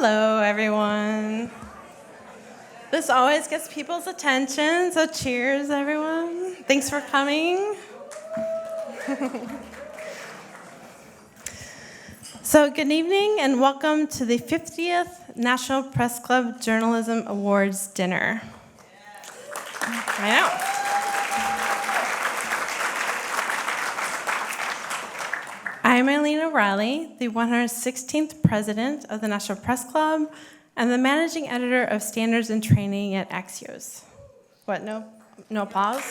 Hello, everyone. This always gets people's attention, so cheers, everyone. Thanks for coming. So good evening and welcome to the 50th National Press Club Journalism Awards dinner. I know. I'm Eileen O'Reilly, the 116th president of the National Press Club and the managing editor of Standards and Training at Axios. What, no applause?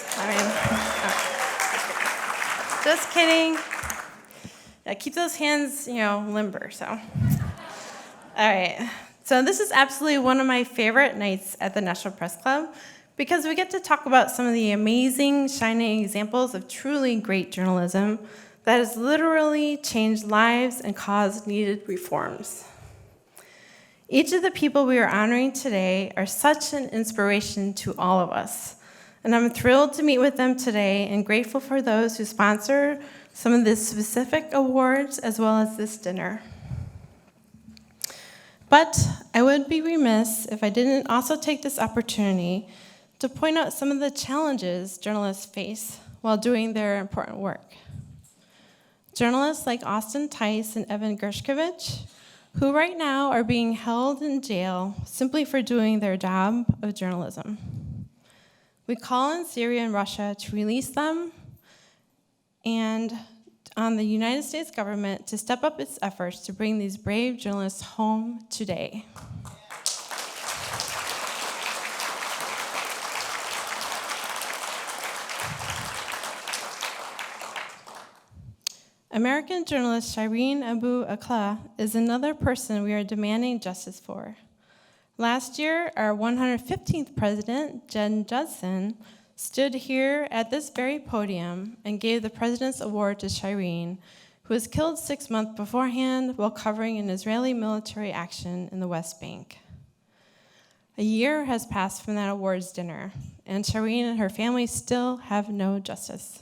Just kidding. Yeah, keep those hands, limber, so. All right, so this is absolutely one of my favorite nights at the National Press Club because we get to talk about some of the amazing, shining examples of truly great journalism that has literally changed lives and caused needed reforms. Each of the people we are honoring today are such an inspiration to all of us, and I'm thrilled to meet with them today and grateful for those who sponsor some of the specific awards as well as this dinner. But I would be remiss if I didn't also take this opportunity to point out some of the challenges journalists face while doing their important work. Journalists like Austin Tice and Evan Gershkovich, who right now are being held in jail simply for doing their job of journalism. We call on Syria and Russia to release them and on the United States government to step up its efforts to bring these brave journalists home today. American journalist Shireen Abu Akleh is another person we are demanding justice for. Last year, our 115th president, Jen Judson, stood here at this very podium and gave the President's Award to Shireen, who was killed 6 months beforehand while covering an Israeli military action in the West Bank. A year has passed from that awards dinner, and Shireen and her family still have no justice.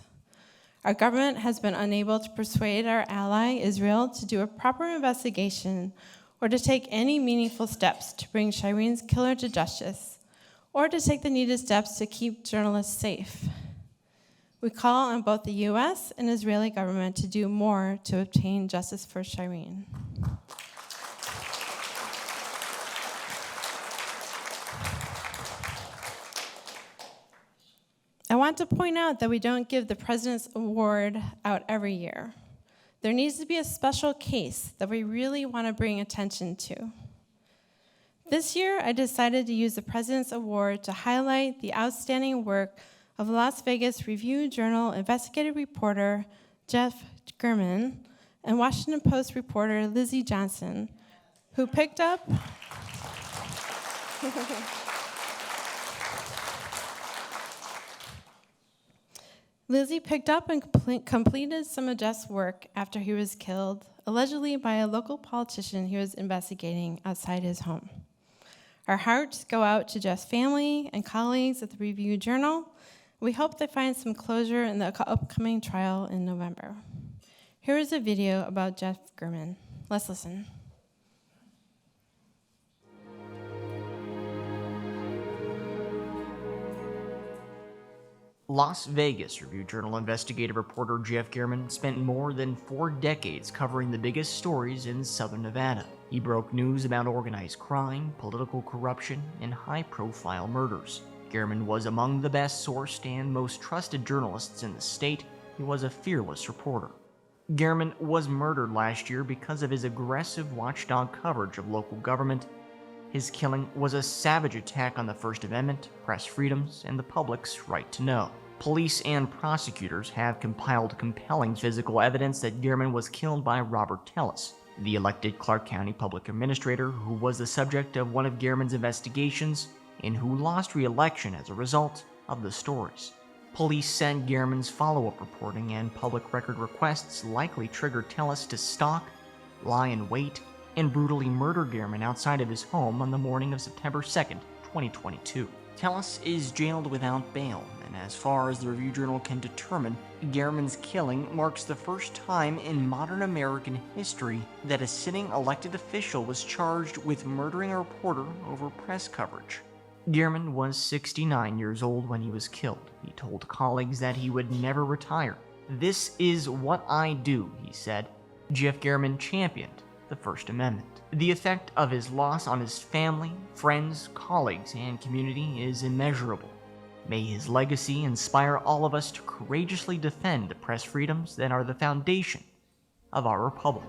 Our government has been unable to persuade our ally, Israel, to do a proper investigation or to take any meaningful steps to bring Shireen's killer to justice or to take the needed steps to keep journalists safe. We call on both the U.S. and Israeli government to do more to obtain justice for Shireen. I want to point out that we don't give the President's Award out every year. There needs to be a special case that we really want to bring attention to. This year, I decided to use the President's Award to highlight the outstanding work of Las Vegas Review-Journal investigative reporter Jeff German and Washington Post reporter Lizzie Johnson, who picked up Lizzie picked up and completed some of Jeff's work after he was killed, allegedly by a local politician he was investigating outside his home. Our hearts go out to Jeff's family and colleagues at the Review-Journal. We hope they find some closure in the upcoming trial in November. Here is a video about Jeff German. Let's listen. Las Vegas Review-Journal investigative reporter Jeff German spent more than 4 decades covering the biggest stories in Southern Nevada. He broke news about organized crime, political corruption, and high-profile murders. German was among the best sourced and most trusted journalists in the state. He was a fearless reporter. German was murdered last year because of his aggressive watchdog coverage of local government. His killing was a savage attack on the First Amendment, press freedoms, and the public's right to know. Police and prosecutors have compiled compelling physical evidence that German was killed by Robert Tellis, the elected Clark County public administrator who was the subject of one of German's investigations and who lost re-election as a result of the stories. Police said German's follow-up reporting and public record requests likely triggered Tellis to stalk, lie in wait, and brutally murder German outside of his home on the morning of September 2nd, 2022. Tellis is jailed without bail and as far as the Review Journal can determine, Gehrman's killing marks the first time in modern American history that a sitting elected official was charged with murdering a reporter over press coverage. Gehrman was 69 years old when he was killed. He told colleagues that he would never retire. "This is what I do," he said. Jeff Gehrman championed the First Amendment. The effect of his loss on his family, friends, colleagues, and community is immeasurable. May his legacy inspire all of us to courageously defend the press freedoms that are the foundation of our republic.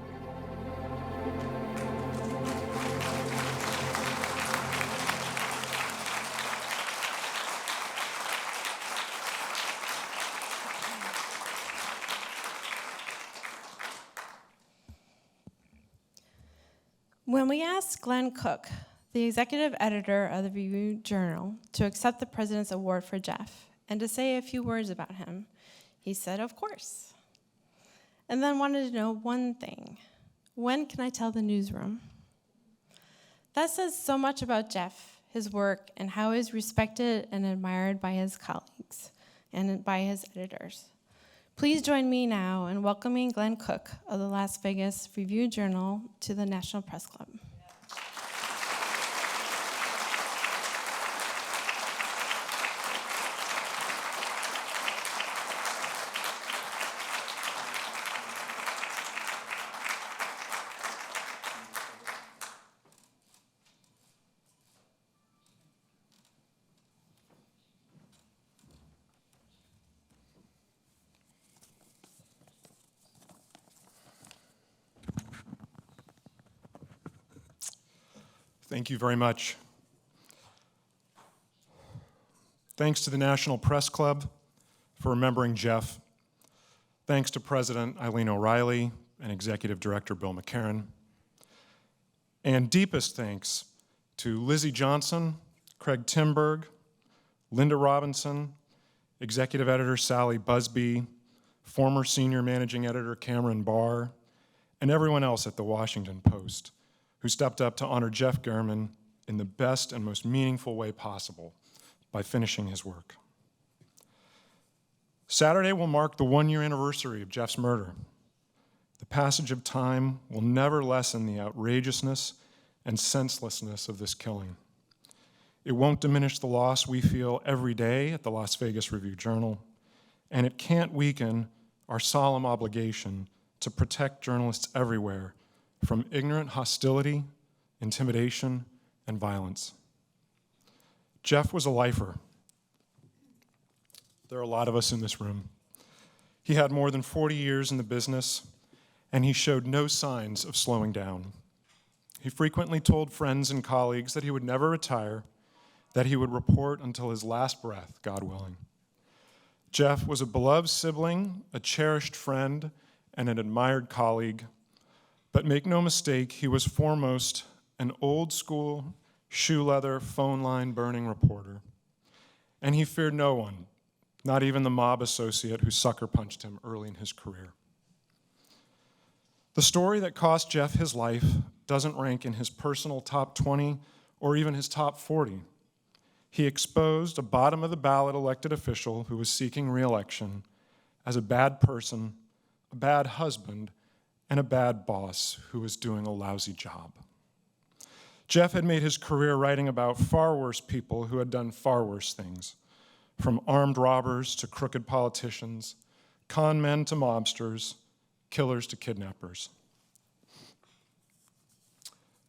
When we asked Glenn Cook, the executive editor of the Review Journal, to accept the President's Award for Jeff and to say a few words about him, he said, "Of course." And then wanted to know one thing: when can I tell the newsroom? That says so much about Jeff, his work, and how he's respected and admired by his colleagues and by his editors. Please join me now in welcoming Glenn Cook of the Las Vegas Review Journal to the National Press Club. Thank you very much. Thanks to the National Press Club for remembering Jeff. Thanks to President Eileen O'Reilly and Executive Director Bill McCarran. And deepest thanks to Lizzie Johnson, Craig Timberg, Linda Robinson, Executive Editor Sally Busby, former Senior Managing Editor Cameron Barr, and everyone else at the Washington Post who stepped up to honor Jeff Gehrman in the best and most meaningful way possible by finishing his work. Saturday will mark the one-year anniversary of Jeff's murder. The passage of time will never lessen the outrageousness and senselessness of this killing. It won't diminish the loss we feel every day at the Las Vegas Review Journal, and it can't weaken our solemn obligation to protect journalists everywhere from ignorant hostility, intimidation, and violence. Jeff was a lifer. There are a lot of us in this room. He had more than 40 years in the business, and he showed no signs of slowing down. He frequently told friends and colleagues that he would never retire, that he would report until his last breath, God willing. Jeff was a beloved sibling, a cherished friend, and an admired colleague. But make no mistake, he was foremost an old-school, shoe-leather, phone-line burning reporter. And he feared no one, not even the mob associate who sucker-punched him early in his career. The story that cost Jeff his life doesn't rank in his personal top 20 or even his top 40. He exposed a bottom-of-the-ballot elected official who was seeking re-election as a bad person, a bad husband, and a bad boss who was doing a lousy job. Jeff had made his career writing about far worse people who had done far worse things, from armed robbers to crooked politicians, con men to mobsters, killers to kidnappers.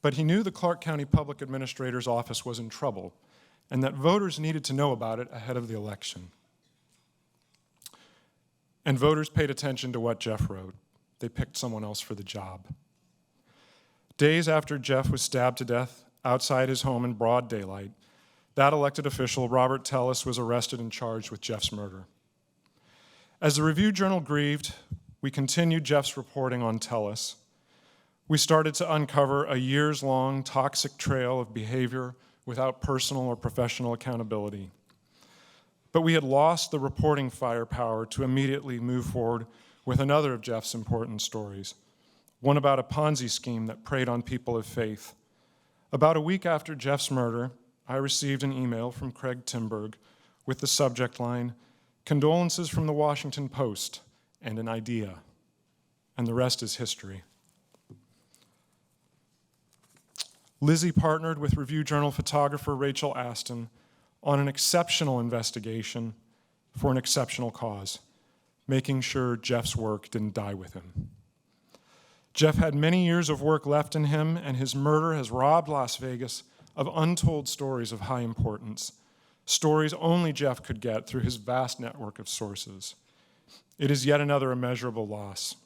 But he knew the Clark County Public Administrator's Office was in trouble and that voters needed to know about it ahead of the election. And voters paid attention to what Jeff wrote. They picked someone else for the job. Days after Jeff was stabbed to death outside his home in broad daylight, that elected official, Robert Tellis, was arrested and charged with Jeff's murder. As the Review Journal grieved, we continued Jeff's reporting on Tellis. We started to uncover a years-long toxic trail of behavior without personal or professional accountability. But we had lost the reporting firepower to immediately move forward with another of Jeff's important stories, one about a Ponzi scheme that preyed on people of faith. About a week after Jeff's murder, I received an email from Craig Timberg with the subject line, "Condolences from the Washington Post," and an idea. And the rest is history. Lizzie partnered with Review Journal photographer Rachel Aston on an exceptional investigation for an exceptional cause, making sure Jeff's work didn't die with him. Jeff had many years of work left in him, and his murder has robbed Las Vegas of untold stories of high importance, stories only Jeff could get through his vast network of sources. It is yet another immeasurable loss.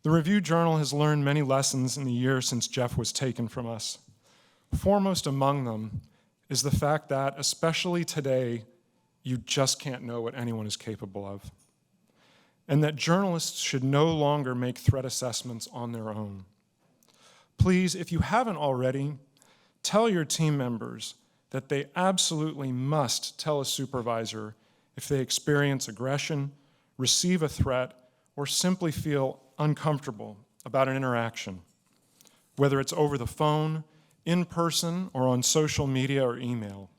The Review Journal has learned many lessons in the year since Jeff was taken from us. Foremost among them is the fact that, especially today, you just can't know what anyone is capable of, and that journalists should no longer make threat assessments on their own. Please, if you haven't already, tell your team members that they absolutely must tell a supervisor if they experience aggression, receive a threat, or simply feel uncomfortable about an interaction, whether it's over the phone, in person, or on social media or email.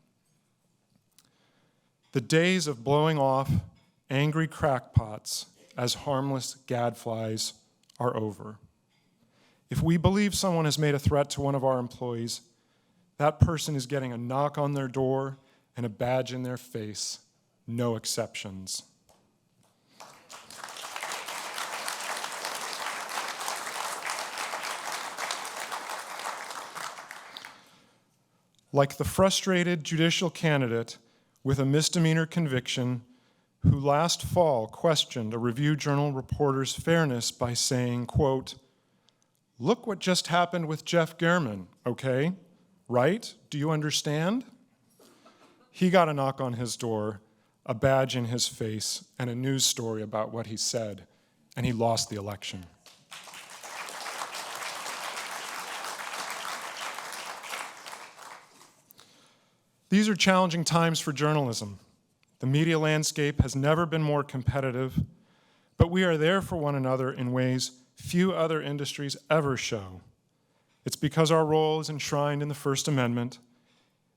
The days of blowing off angry crackpots as harmless gadflies are over. If we believe someone has made a threat to one of our employees, that person is getting a knock on their door and a badge in their face, no exceptions. Like the frustrated judicial candidate with a misdemeanor conviction who last fall questioned a Review Journal reporter's fairness by saying, quote, "Look what just happened with Jeff German, okay? Right? Do you understand?" He got a knock on his door, a badge in his face, and a news story about what he said, and he lost the election. These are challenging times for journalism. The media landscape has never been more competitive, but we are there for one another in ways few other industries ever show. It's because our role is enshrined in the First Amendment.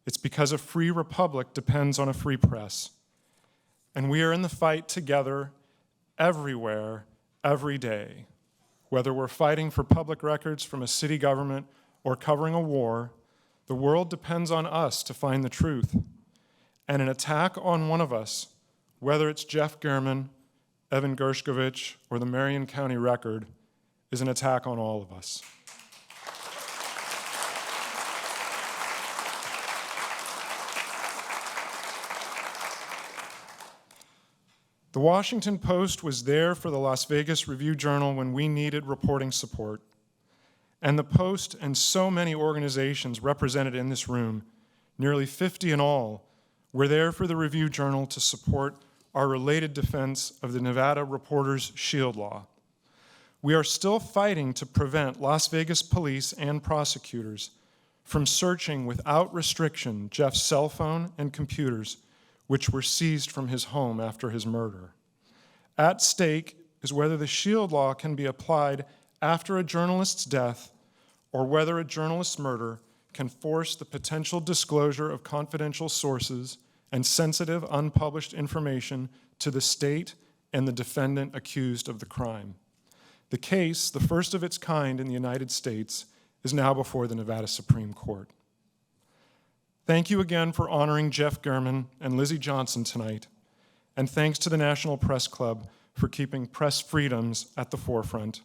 It's because a free republic depends on a free press. And we are in the fight together, everywhere, every day. Whether we're fighting for public records from a city government or covering a war, the world depends on us to find the truth. And an attack on one of us, whether it's Jeff German, Evan Gershkovich, or the Marion County Record, is an attack on all of us. The Washington Post was there for the Las Vegas Review Journal when we needed reporting support. And the Post and so many organizations represented in this room, nearly 50 in all, were there for the Review Journal to support our related defense of the Nevada Reporters' Shield Law. We are still fighting to prevent Las Vegas police and prosecutors from searching without restriction Jeff's cell phone and computers, which were seized from his home after his murder. At stake is whether the Shield Law can be applied after a journalist's death, or whether a journalist's murder can force the potential disclosure of confidential sources and sensitive, unpublished information to the state and the defendant accused of the crime. The case, the first of its kind in the United States, is now before the Nevada Supreme Court. Thank you again for honoring Jeff German and Lizzie Johnson tonight, and thanks to the National Press Club for keeping press freedoms at the forefront.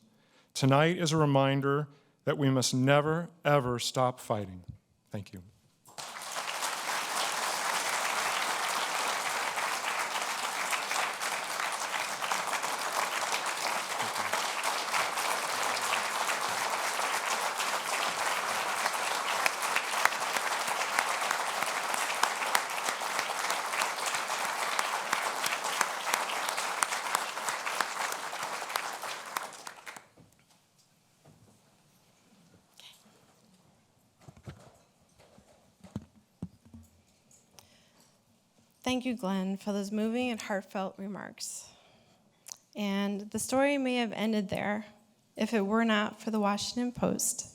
Tonight is a reminder that we must never, ever stop fighting. Thank you. Thank you, Glenn, for those moving and heartfelt remarks. And the story may have ended there if it were not for the Washington Post,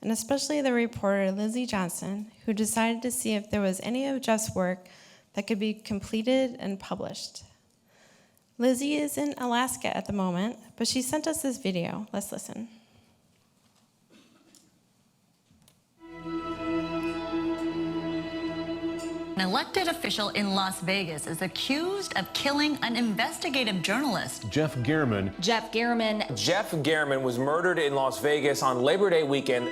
and especially the reporter Lizzie Johnson, who decided to see if there was any of Jeff's work that could be completed and published. Lizzie is in Alaska at the moment, but she sent us this video. Let's listen. An elected official in Las Vegas is accused of killing an investigative journalist. Jeff Gehrman. Jeff Gehrman. Jeff Gehrman was murdered in Las Vegas on Labor Day weekend.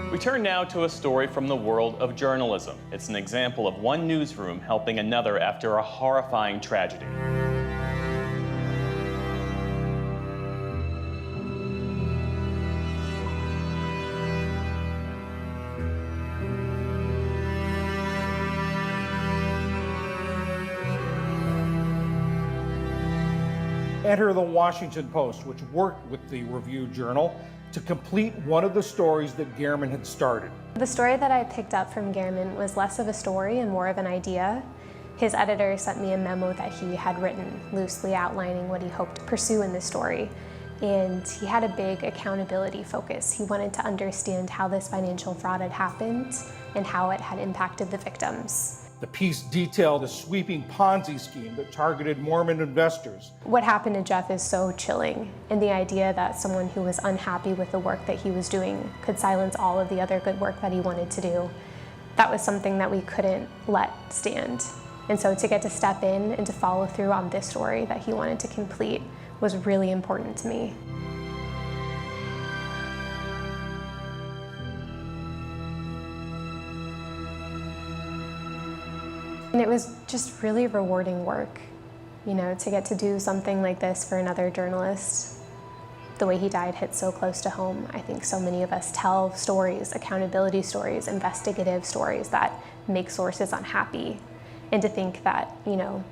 We turn now to a story from the world of journalism. It's an example of one newsroom helping another after a horrifying tragedy. Enter the Washington Post, which worked with the Review Journal to complete one of the stories that Gehrman had started. The story that I picked up from Gehrman was less of a story and more of an idea. His editor sent me a memo that he had written, loosely outlining what he hoped to pursue in this story. And he had a big accountability focus. He wanted to understand how this financial fraud had happened and how it had impacted the victims. The piece detailed a sweeping Ponzi scheme that targeted Mormon investors. What happened to Jeff is so chilling, and the idea that someone who was unhappy with the work that he was doing could silence all of the other good work that he wanted to do, that was something that we couldn't let stand. And so to get to step in and to follow through on this story that he wanted to complete was really important to me. And it was just really rewarding work, you know, to get to do something like this for another journalist. The way he died hit so close to home. I think so many of us tell stories, accountability stories, investigative stories that make sources unhappy. And to think that, you know,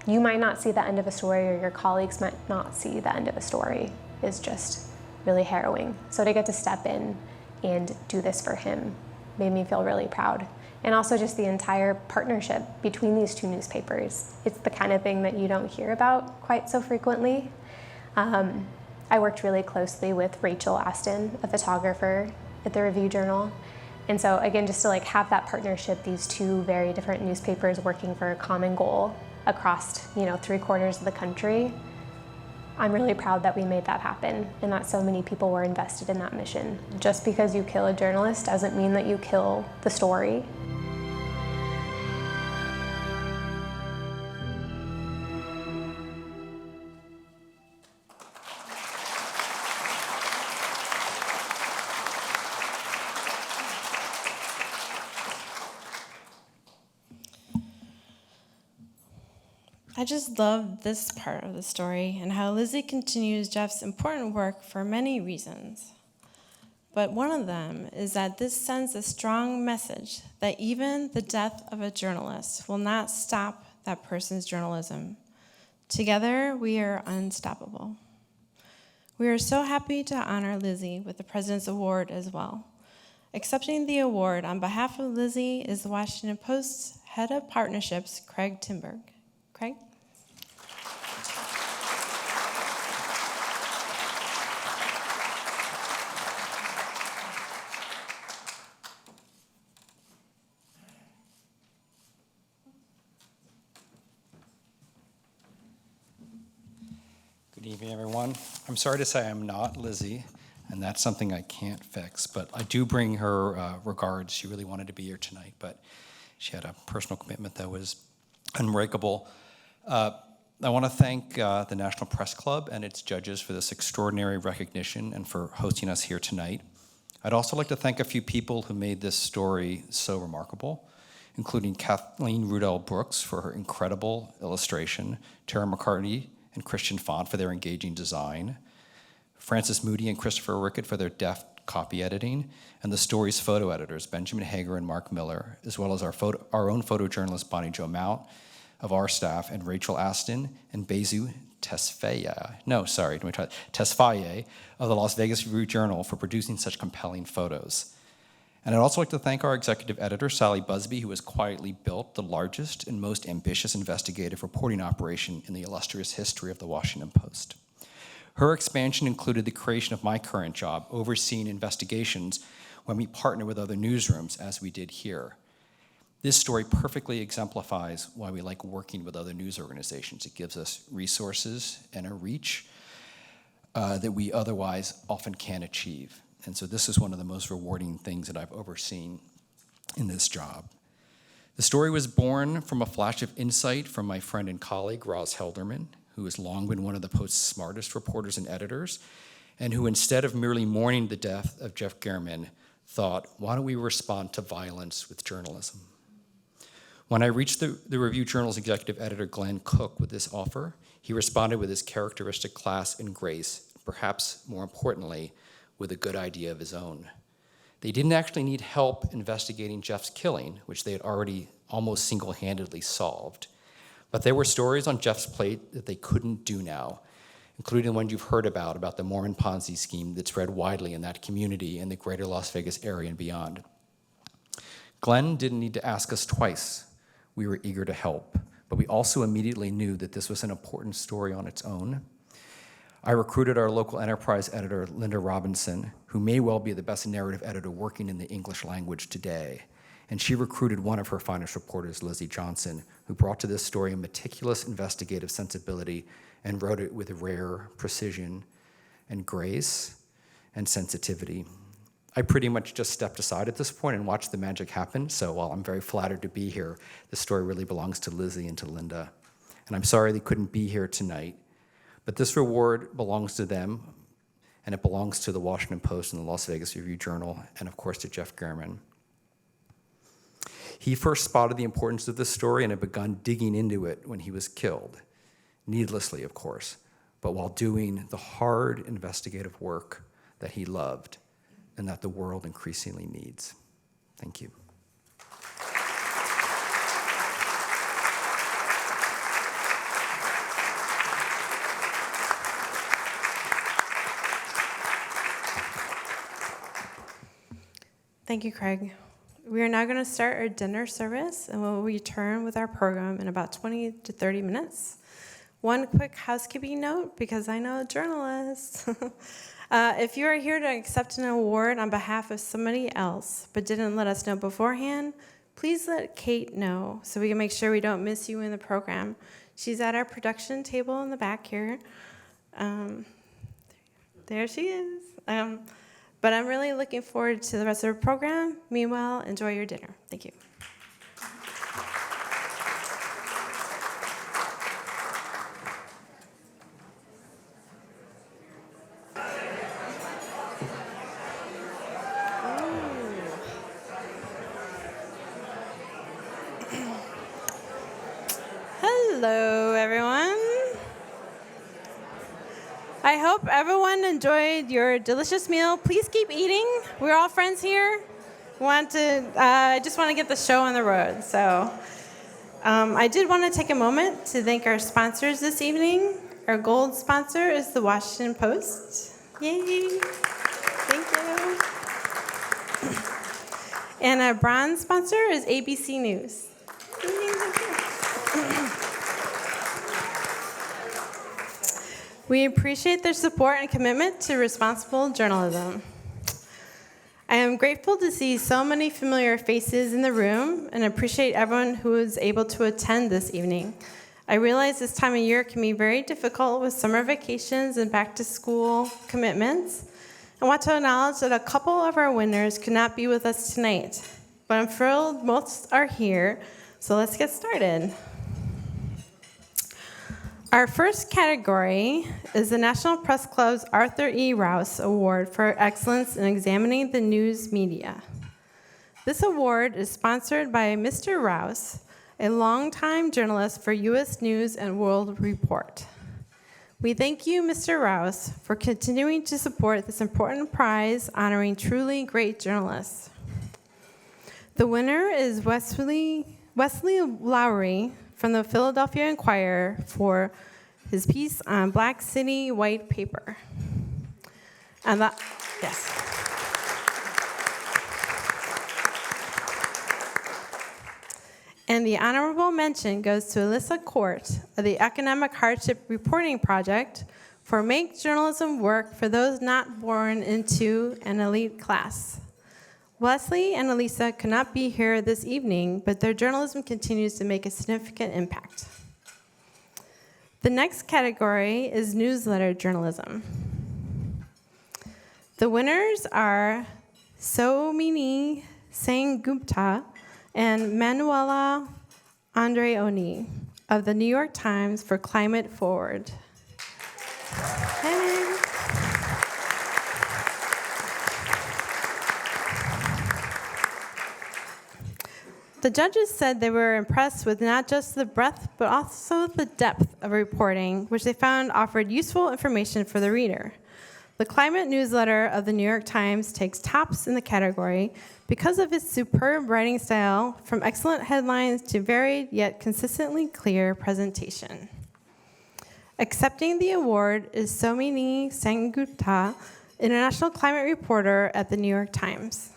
you might not see the end of a story or your colleagues might not see the end of a story is just really harrowing. So to get to step in and do this for him made me feel really proud. And also just the entire partnership between these two newspapers. It's the kind of thing that you don't hear about quite so frequently. I worked really closely with Rachel Aston, a photographer at the Review Journal. And so again, just to like have that partnership, these two very different newspapers working for a common goal across, you know, 3/4 of the country, I'm really proud that we made that happen and that so many people were invested in that mission. Just because you kill a journalist doesn't mean that you kill the story. I just love this part of the story and how Lizzie continues Jeff's important work for many reasons. But one of them is that this sends a strong message that even the death of a journalist will not stop that person's journalism. Together, we are unstoppable. We are so happy to honor Lizzie with the President's Award as well. Accepting the award on behalf of Lizzie is the Washington Post's Head of Partnerships, Craig Timberg. Craig? Good evening, everyone. I'm sorry to say I'm not Lizzie, and that's something I can't fix, but I do bring her regards. She really wanted to be here tonight, but she had a personal commitment that was unbreakable. I want to thank the National Press Club and its judges for this extraordinary recognition and for hosting us here tonight. I'd also like to thank a few people who made this story so remarkable, including Kathleen Rudell Brooks for her incredible illustration, Tara McCartney and Christian Font for their engaging design, Francis Moody and Christopher Rickett for their deft copy editing, and the story's photo editors, Benjamin Hager and Mark Miller, as well as our own photojournalist, Bonnie Jo Mount, of our staff, and Rachel Aston and Bezu Tesfaye of the Las Vegas Review Journal for producing such compelling photos. And I'd also like to thank our executive editor, Sally Busby, who has quietly built the largest and most ambitious investigative reporting operation in the illustrious history of the Washington Post. Her expansion included the creation of my current job, overseeing investigations when we partner with other newsrooms, as we did here. This story perfectly exemplifies why we like working with other news organizations. It gives us resources and a reach that we otherwise often can't achieve. And so this is one of the most rewarding things that I've overseen in this job. The story was born from a flash of insight from my friend and colleague, Roz Helderman, who has long been one of the Post's smartest reporters and editors, and who, instead of merely mourning the death of Jeff German, thought, why don't we respond to violence with journalism? When I reached the Review Journal's executive editor, Glenn Cook, with this offer, he responded with his characteristic class and grace, perhaps more importantly, with a good idea of his own. They didn't actually need help investigating Jeff's killing, which they had already almost single-handedly solved. But there were stories on Jeff's plate that they couldn't do now, including the one you've heard about the Mormon Ponzi scheme that spread widely in that community and the greater Las Vegas area and beyond. Glenn didn't need to ask us twice. We were eager to help, but we also immediately knew that this was an important story on its own. I recruited our local enterprise editor, Linda Robinson, who may well be the best narrative editor working in the English language today. And she recruited one of her finest reporters, Lizzie Johnson, who brought to this story a meticulous investigative sensibility and wrote it with rare precision and grace and sensitivity. I pretty much just stepped aside at this point and watched the magic happen, so while I'm very flattered to be here, the story really belongs to Lizzie and to Linda. And I'm sorry they couldn't be here tonight, but this reward belongs to them, and it belongs to the Washington Post and the Las Vegas Review-Journal, and of course to Jeff German. He first spotted the importance of this story and had begun digging into it when he was killed, needlessly, of course, but while doing the hard investigative work that he loved and that the world increasingly needs. Thank you. Thank you, Craig. We are now going to start our dinner service, and we'll return with our program in about 20 to 30 minutes. One quick housekeeping note, because I know journalists. If you are here to accept an award on behalf of somebody else, but didn't let us know beforehand, please let Kate know so we can make sure we don't miss you in the program. She's at our production table in the back here. There she is. But I'm really looking forward to the rest of the program. Meanwhile, enjoy your dinner. Thank you. Hello, everyone. I hope everyone enjoyed your delicious meal. Please keep eating. We're all friends here. I just want to get the show on the road. So I did want to take a moment to thank our sponsors this evening. Our gold sponsor is the Washington Post. Yay. Thank you. And our bronze sponsor is ABC News. We appreciate their support and commitment to responsible journalism. I am grateful to see so many familiar faces in the room and appreciate everyone who was able to attend this evening. I realize this time of year can be very difficult with summer vacations and back-to-school commitments. I want to acknowledge that a couple of our winners could not be with us tonight, but I'm thrilled most are here, so let's get started. Our first category is the National Press Club's Arthur E. Rouse Award for Excellence in Examining the News Media. This award is sponsored by Mr. Rouse, a longtime journalist for U.S. News and World Report. We thank you, Mr. Rouse, for continuing to support this important prize honoring truly great journalists. The winner is Wesley Lowery from the Philadelphia Inquirer for his piece on Black City White Paper. And that, yes. And the honorable mention goes to Alyssa Court of the Economic Hardship Reporting Project for Make Journalism Work for Those Not Born into an Elite Class. Wesley and Elisa could not be here this evening, but their journalism continues to make a significant impact. The next category is newsletter journalism. The winners are Soumini Sengupta and Manuela Andreoni of the New York Times for Climate Forward. Hey. The judges said they were impressed with not just the breadth, but also the depth of reporting, which they found offered useful information for the reader. The climate newsletter of the New York Times takes tops in the category because of its superb writing style, from excellent headlines to varied yet consistently clear presentation. Accepting the award is Soumini Sengupta, international climate reporter at the New York Times.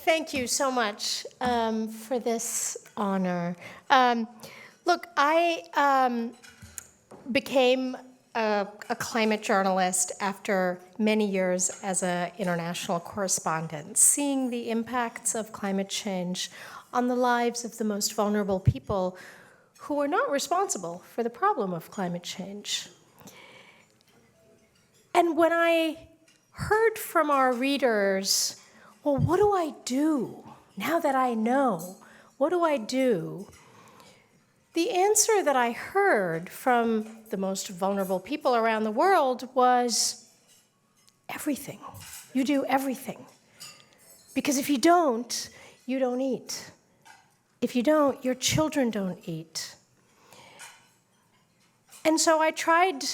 Thank you so much for this honor. Look, I became a climate journalist after many years as an international correspondent, seeing the impacts of climate change on the lives of the most vulnerable people who are not responsible for the problem of climate change. And when I heard from our readers, well, what do I do now that I know? What do I do? The answer that I heard from the most vulnerable people around the world was everything. You do everything. Because if you don't eat. If you don't, your children don't eat. And so I tried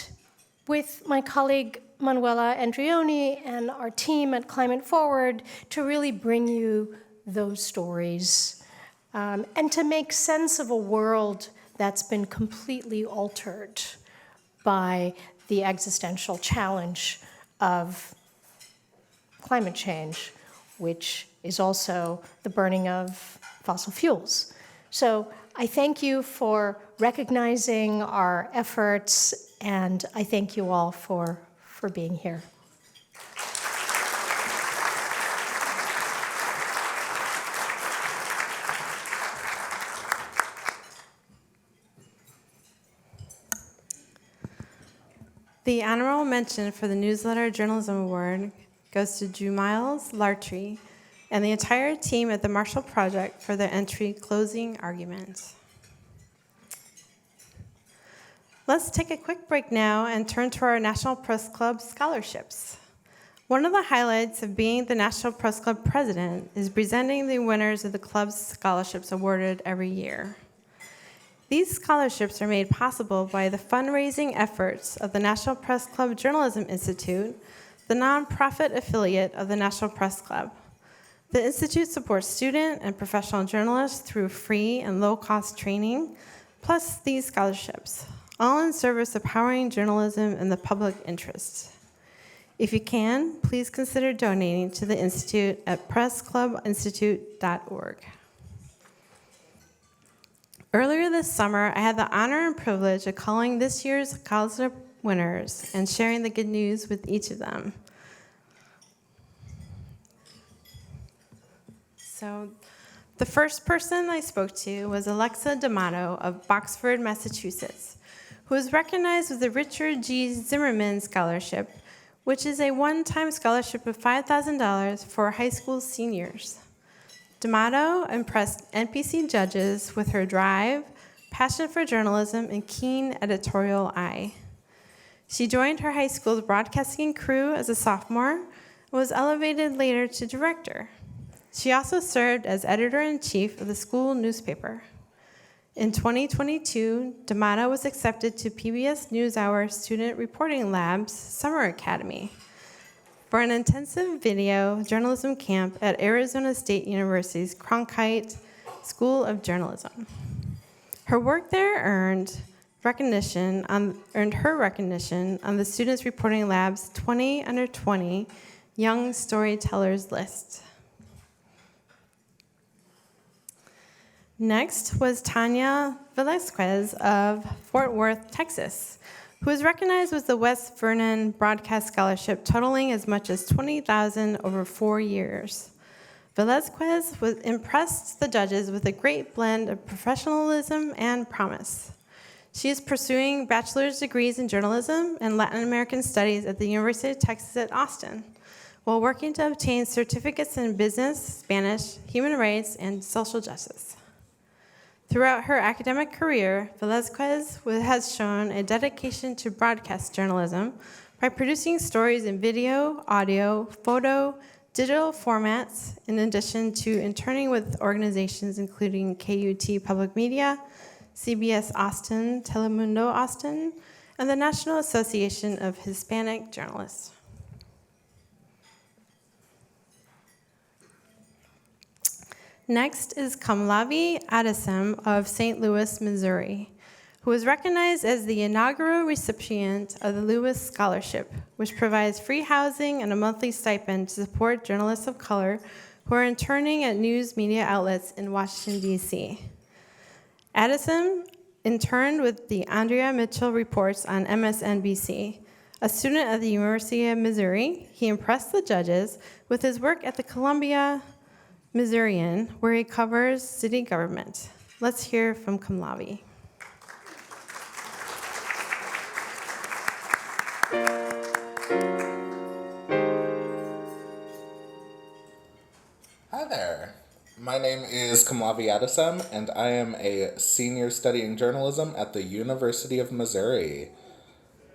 with my colleague Manuela Andreoni and our team at Climate Forward to really bring you those stories and to make sense of a world that's been completely altered by the existential challenge of climate change, which is also the burning of fossil fuels. So I thank you for recognizing our efforts, and I thank you all for being here. The honorable mention for the Newsletter Journalism Award goes to Jumiles Lartree and the entire team at the Marshall Project for their entry closing argument. Let's take a quick break now and turn to our National Press Club scholarships. One of the highlights of being the National Press Club president is presenting the winners of the club's scholarships awarded every year. These scholarships are made possible by the fundraising efforts of the National Press Club Journalism Institute, the nonprofit affiliate of the National Press Club. The Institute supports student and professional journalists through free and low-cost training, plus these scholarships, all in service of powering journalism in the public interest. If you can, please consider donating to the Institute at pressclubinstitute.org. Earlier this summer, I had the honor and privilege of calling this year's scholarship winners and sharing the good news with each of them. So the first person I spoke to was Alexa D'Amato of Boxford, Massachusetts, who was recognized with the Richard G. Zimmerman Scholarship, which is a one-time scholarship of $5,000 for high school seniors. D'Amato impressed NPC judges with her drive, passion for journalism, and keen editorial eye. She joined her high school's broadcasting crew as a sophomore and was elevated later to director. She also served as editor-in-chief of the school newspaper. In 2022, D'Amato was accepted to PBS NewsHour Student Reporting Lab's Summer Academy. for an intensive video journalism camp at Arizona State University's Cronkite School of Journalism. Her work there earned her recognition on the Students Reporting Lab's 20 Under 20 Young Storytellers list. Next was Tanya Velasquez of Fort Worth, Texas, who was recognized with the Wes Vernon Broadcast Scholarship totaling as much as $20,000 over 4 years. Velasquez impressed the judges with a great blend of professionalism and promise. She is pursuing bachelor's degrees in journalism and Latin American studies at the University of Texas at Austin, while working to obtain certificates in business, Spanish, human rights, and social justice. Throughout her academic career, Velasquez has shown a dedication to broadcast journalism by producing stories in video, audio, photo, digital formats, in addition to interning with organizations including KUT Public Media, CBS Austin, Telemundo Austin, and the National Association of Hispanic Journalists. Next is Kamlavi Adesem of St. Louis, Missouri, who was recognized as the inaugural recipient of the Lewis Scholarship, which provides free housing and a monthly stipend to support journalists of color who are interning at news media outlets in Washington, D.C. Adesem interned with the Andrea Mitchell Reports on MSNBC. A student at the University of Missouri, he impressed the judges with his work at the Columbia Missourian, where he covers city government. Let's hear from Kamlavi. Hi there. My name is Kamlavi Adesem, and I am a senior studying journalism at the University of Missouri.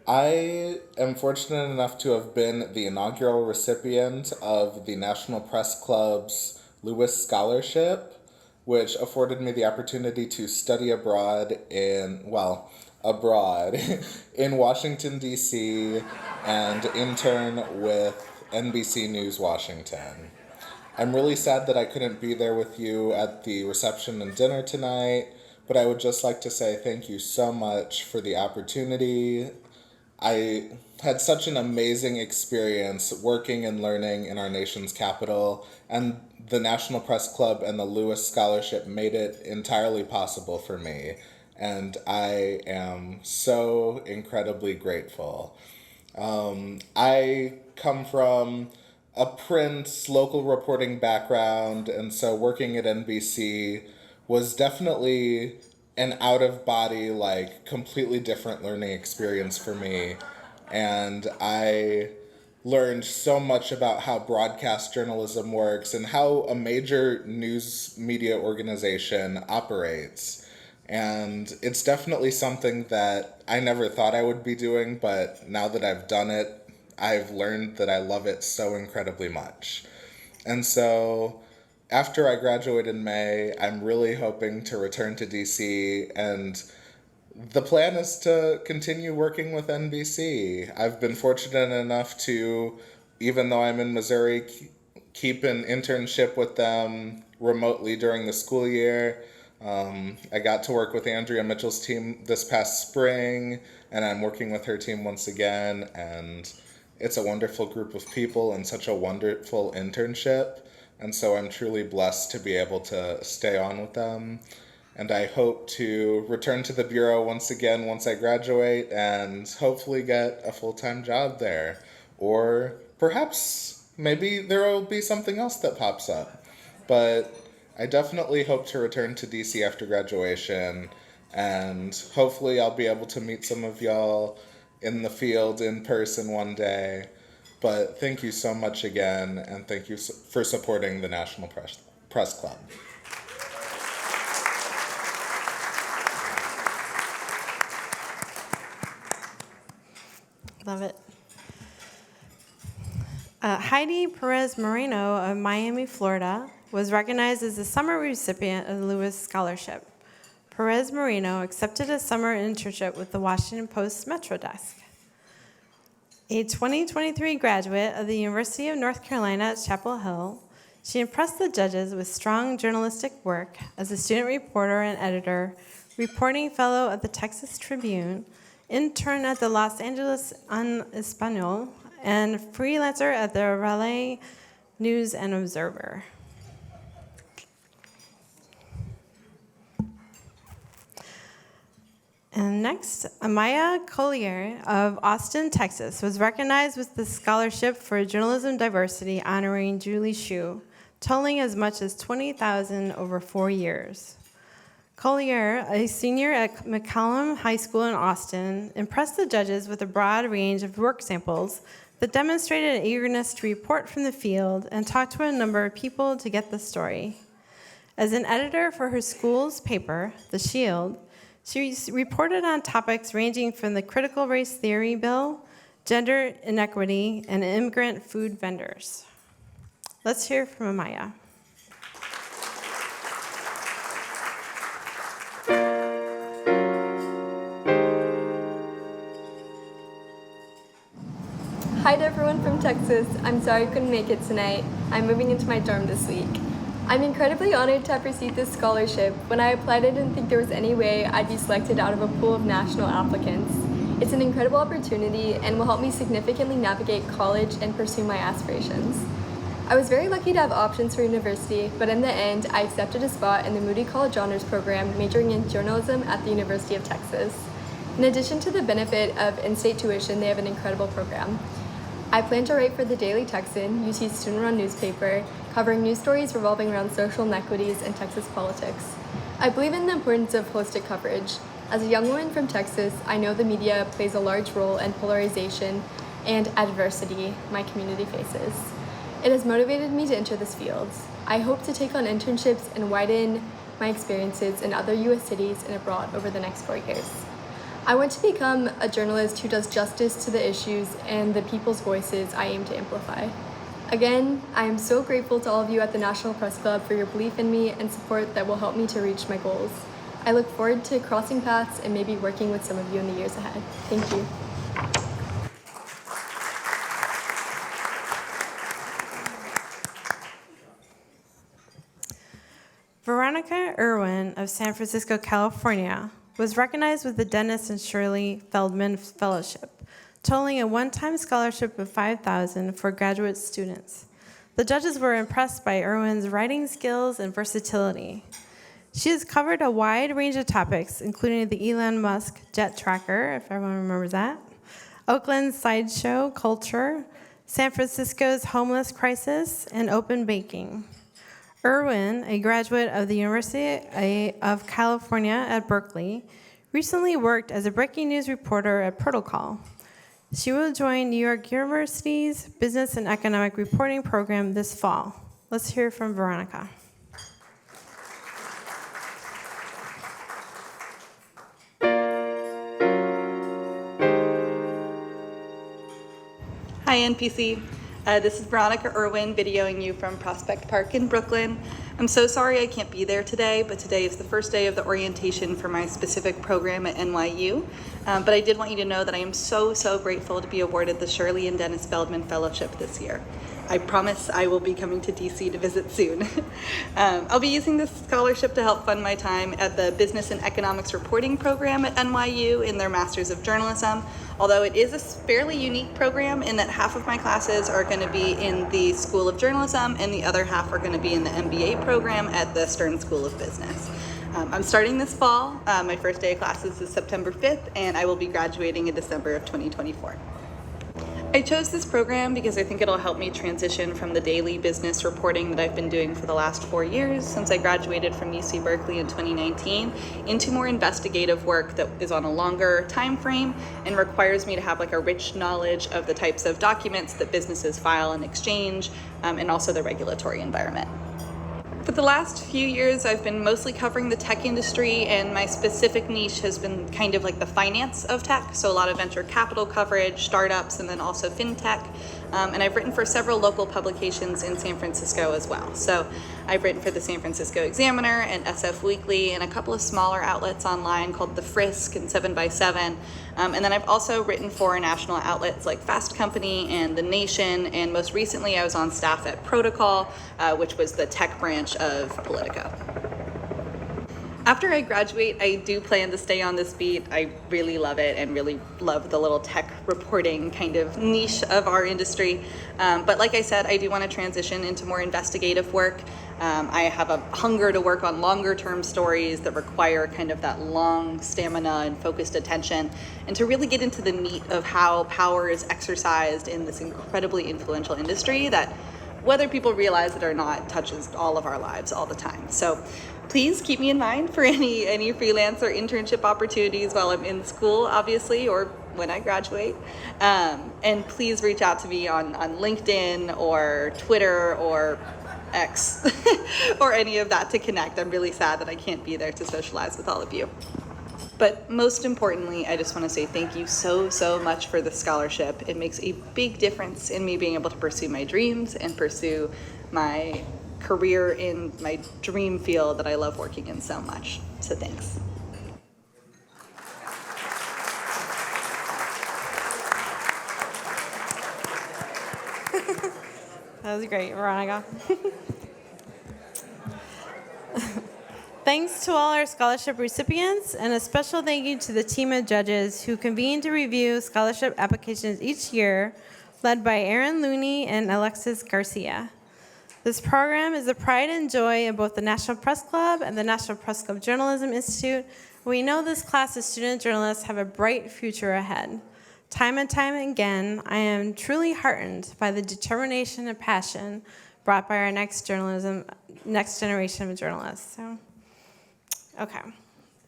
I am fortunate enough to have been the inaugural recipient of the National Press Club's Lewis Scholarship, which afforded me the opportunity to study abroad in Washington, D.C., and intern with NBC News Washington. I'm really sad that I couldn't be there with you at the reception and dinner tonight, but I would just like to say thank you so much for the opportunity. I had such an amazing experience working and learning in our nation's capital, and the National Press Club and the Lewis Scholarship made it entirely possible for me, and I am so incredibly grateful. I come from a print, local reporting background, and so working at NBC was definitely an out-of-body, completely different learning experience for me. And I learned so much about how broadcast journalism works and how a major news media organization operates. And it's definitely something that I never thought I would be doing, but now that I've done it, I've learned that I love it so incredibly much. And so after I graduate in May, I'm really hoping to return to DC, and the plan is to continue working with NBC. I've been fortunate enough to, even though I'm in Missouri, keep an internship with them remotely during the school year. I got to work with Andrea Mitchell's team this past spring, and I'm working with her team once again, and it's a wonderful group of people and such a wonderful internship. And so I'm truly blessed to be able to stay on with them. And I hope to return to the Bureau once again once I graduate and hopefully get a full-time job there. Or perhaps maybe there will be something else that pops up. But I definitely hope to return to DC after graduation, and hopefully I'll be able to meet some of y'all in the field in person one day. But thank you so much again, and thank you for supporting the National Press Club. Love it. Heidi Perez Moreno of Miami, Florida, was recognized as the summer recipient of the Lewis Scholarship. Perez Moreno accepted a summer internship with the Washington Post Metro Desk. A 2023 graduate of the University of North Carolina at Chapel Hill, she impressed the judges with strong journalistic work as a student reporter and editor, reporting fellow at the Texas Tribune, intern at the Los Angeles en Español, and freelancer at the Raleigh News and Observer. And next, Amaya Collier of Austin, Texas, was recognized with the Scholarship for Journalism Diversity honoring Julie Hsu, totaling as much as $20,000 over 4 years. Collier, a senior at McCallum High School in Austin, impressed the judges with a broad range of work samples that demonstrated an eagerness to report from the field and talk to a number of people to get the story. As an editor for her school's paper, The Shield, she reported on topics ranging from the critical race theory bill, gender inequity, and immigrant food vendors. Let's hear from Amaya. Hi to everyone from Texas. I'm sorry I couldn't make it tonight. I'm moving into my dorm this week. I'm incredibly honored to have received this scholarship. When I applied, I didn't think there was any way I'd be selected out of a pool of national applicants. It's an incredible opportunity and will help me significantly navigate college and pursue my aspirations. I was very lucky to have options for university, but in the end, I accepted a spot in the Moody College Honors Program, majoring in journalism at the University of Texas. In addition to the benefit of in-state tuition, they have an incredible program. I plan to write for the Daily Texan, UT's student-run newspaper, covering news stories revolving around social inequities and Texas politics. I believe in the importance of holistic coverage. As a young woman from Texas, I know the media plays a large role in polarization and adversity my community faces. It has motivated me to enter this field. I hope to take on internships and widen my experiences in other U.S. cities and abroad over the next 4 years. I want to become a journalist who does justice to the issues and the people's voices I aim to amplify. Again, I am so grateful to all of you at the National Press Club for your belief in me and support that will help me to reach my goals. I look forward to crossing paths and maybe working with some of you in the years ahead. Thank you. Veronica Irwin of San Francisco, California, was recognized with the Dennis and Shirley Feldman Fellowship, totaling a one-time scholarship of $5,000 for graduate students. The judges were impressed by Irwin's writing skills and versatility. She has covered a wide range of topics, including the Elon Musk jet tracker, if everyone remembers that, Oakland's sideshow culture, San Francisco's homeless crisis, and open banking. Irwin, a graduate of the University of California at Berkeley, recently worked as a breaking news reporter at Protocol. She will join New York University's Business and Economic Reporting program this fall. Let's hear from Veronica. Hi, NPC. This is Veronica Irwin videoing you from Prospect Park in Brooklyn. I'm so sorry I can't be there today, but today is the first day of the orientation for my specific program at NYU. But I did want you to know that I am so grateful to be awarded the Shirley and Dennis Feldman Fellowship this year. I promise I will be coming to DC to visit soon. I'll be using this scholarship to help fund my time at the Business and Economics Reporting program at NYU in their Masters of Journalism, although it is a fairly unique program in that half of my classes are going to be in the School of Journalism and the other half are going to be in the MBA program at the Stern School of Business. I'm starting this fall. My first day of classes is September 5th, and I will be graduating in December of 2024. I chose this program because I think it'll help me transition from the daily business reporting that I've been doing for the last 4 years since I graduated from UC Berkeley in 2019 into more investigative work that is on a longer time frame and requires me to have like a rich knowledge of the types of documents that businesses file and exchange, and also the regulatory environment. For the last few years, I've been mostly covering the tech industry, and my specific niche has been kind of like the finance of tech, so a lot of venture capital coverage, startups, and then also fintech. And I've written for several local publications in San Francisco as well. So I've written for the San Francisco Examiner and SF Weekly and a couple of smaller outlets online called The Frisk and 7x7. And then I've also written for national outlets like Fast Company and The Nation, and most recently I was on staff at Protocol, which was the tech branch of Politico. After I graduate, I do plan to stay on this beat. I really love it and really love the little tech reporting kind of niche of our industry. But like I said, I do want to transition into more investigative work. I have a hunger to work on longer term stories that require kind of that long stamina and focused attention, and to really get into the meat of how power is exercised in this incredibly influential industry that, whether people realize it or not, touches all of our lives all the time. So please keep me in mind for any freelance or internship opportunities while I'm in school, obviously, or when I graduate. And please reach out to me on LinkedIn or Twitter or X or any of that to connect. I'm really sad that I can't be there to socialize with all of you. But most importantly, I just want to say thank you so much for the scholarship. It makes a big difference in me being able to pursue my dreams and pursue my career in my dream field that I love working in so much. So thanks. That was great, Veronica. Thanks to all our scholarship recipients, and a special thank you to the team of judges who convene to review scholarship applications each year, led by Aaron Looney and Alexis Garcia. This program is the pride and joy of both the National Press Club and the National Press Club Journalism Institute. We know this class of student journalists have a bright future ahead. Time and time again, I am truly heartened by the determination and passion brought by our next generation of journalists.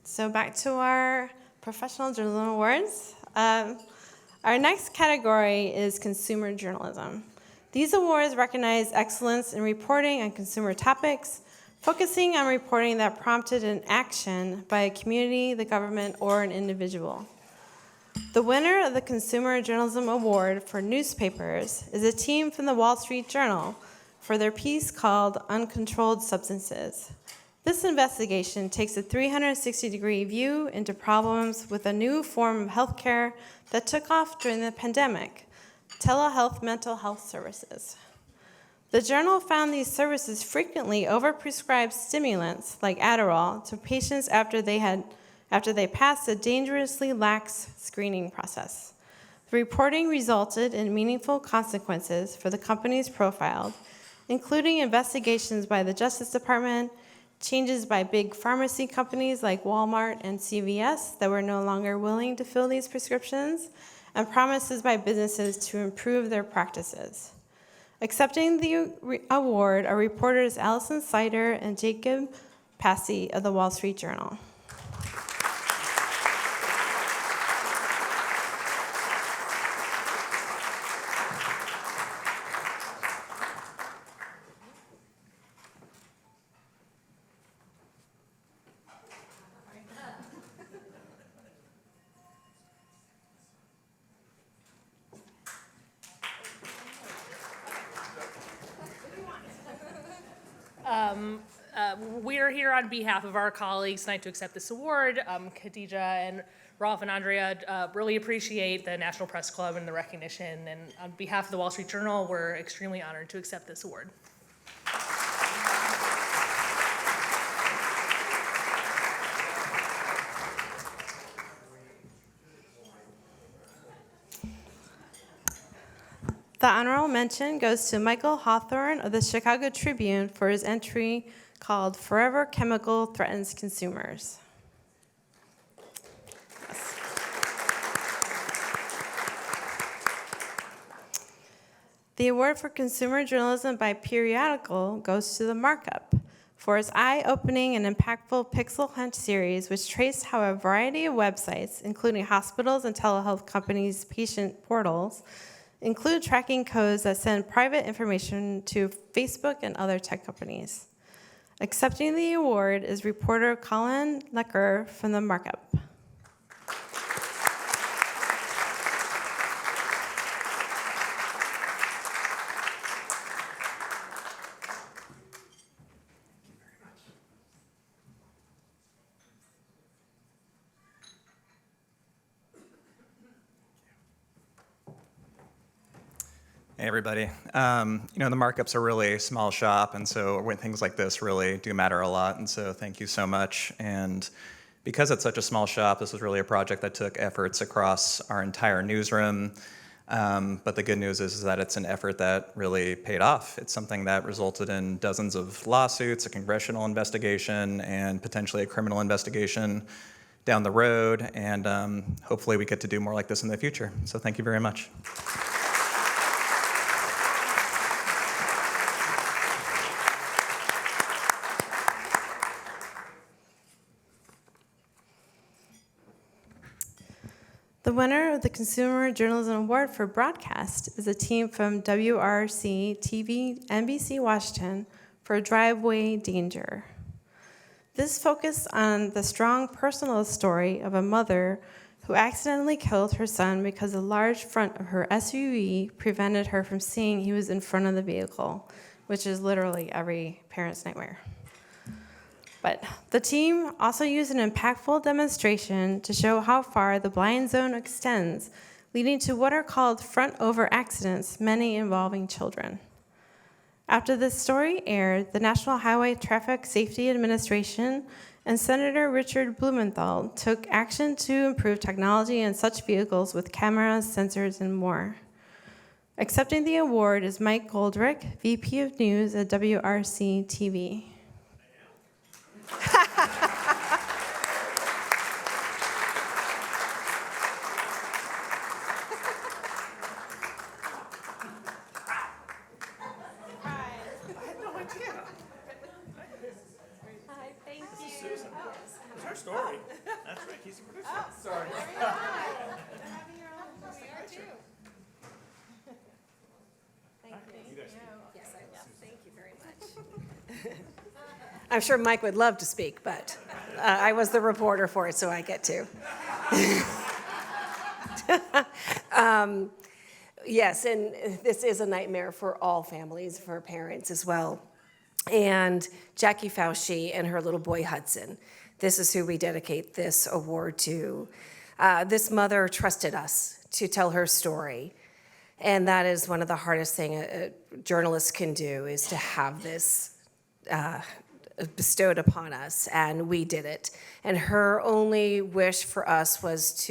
So back to our Professional Journalism Awards. Our next category is consumer journalism. These awards recognize excellence in reporting on consumer topics, focusing on reporting that prompted an action by a community, the government, or an individual. The winner of the Consumer Journalism Award for newspapers is a team from the Wall Street Journal for their piece called Uncontrolled Substances. This investigation takes a 360-degree view into problems with a new form of healthcare that took off during the pandemic, telehealth mental health services. The journal found these services frequently overprescribed stimulants like Adderall to patients after they passed a dangerously lax screening process. The reporting resulted in meaningful consequences for the companies profiled, including investigations by the Justice Department, changes by big pharmacy companies like Walmart and CVS that were no longer willing to fill these prescriptions, and promises by businesses to improve their practices. Accepting the award are reporters Allison Sider and Jacob Passy of the Wall Street Journal. We're here on behalf of our colleagues tonight to accept this award. Khadija and Rolf and Andrea really appreciate the National Press Club and the recognition, and on behalf of the Wall Street Journal, we're extremely honored to accept this award. The honorable mention goes to Michael Hawthorne of the Chicago Tribune for his entry called Forever Chemical Threatens Consumers. Yes. The award for consumer journalism by periodical goes to The Markup for its eye-opening and impactful Pixel Hunt series, which traced how a variety of websites, including hospitals and telehealth companies' patient portals, include tracking codes that send private information to Facebook and other tech companies. Accepting the award is reporter Colin Lecker from The Markup. Hey, everybody. The markups are really small shop, and so when things like this really do matter a lot, and so thank you so much. And because it's such a small shop, this was really a project that took efforts across our entire newsroom. But the good news is that it's an effort that really paid off. It's something that resulted in dozens of lawsuits, a congressional investigation, and potentially a criminal investigation down the road. And hopefully we get to do more like this in the future. So thank you very much. The winner of the Consumer Journalism Award for Broadcast is a team from WRC TV NBC Washington for Driveway Danger. This focused on the strong personal story of a mother who accidentally killed her son because the large front of her SUV prevented her from seeing he was in front of the vehicle, which is literally every parent's nightmare. But the team also used an impactful demonstration to show how far the blind zone extends, leading to what are called front-over accidents, many involving children. After this story aired, the National Highway Traffic Safety Administration and Senator Richard Blumenthal took action to improve technology in such vehicles with cameras, sensors, and more. Accepting the award is Mike Goldrick, VP of News at WRC TV. I'm sure Mike would love to speak, but I was the reporter for it, so I get to. Yes, and this is a nightmare for all families, for parents as well. And Jackie Fauci and her little boy Hudson, this is who we dedicate this award to. This mother trusted us to tell her story. And that is one of the hardest things a journalist can do, is to have this bestowed upon us, and we did it. And her only wish for us was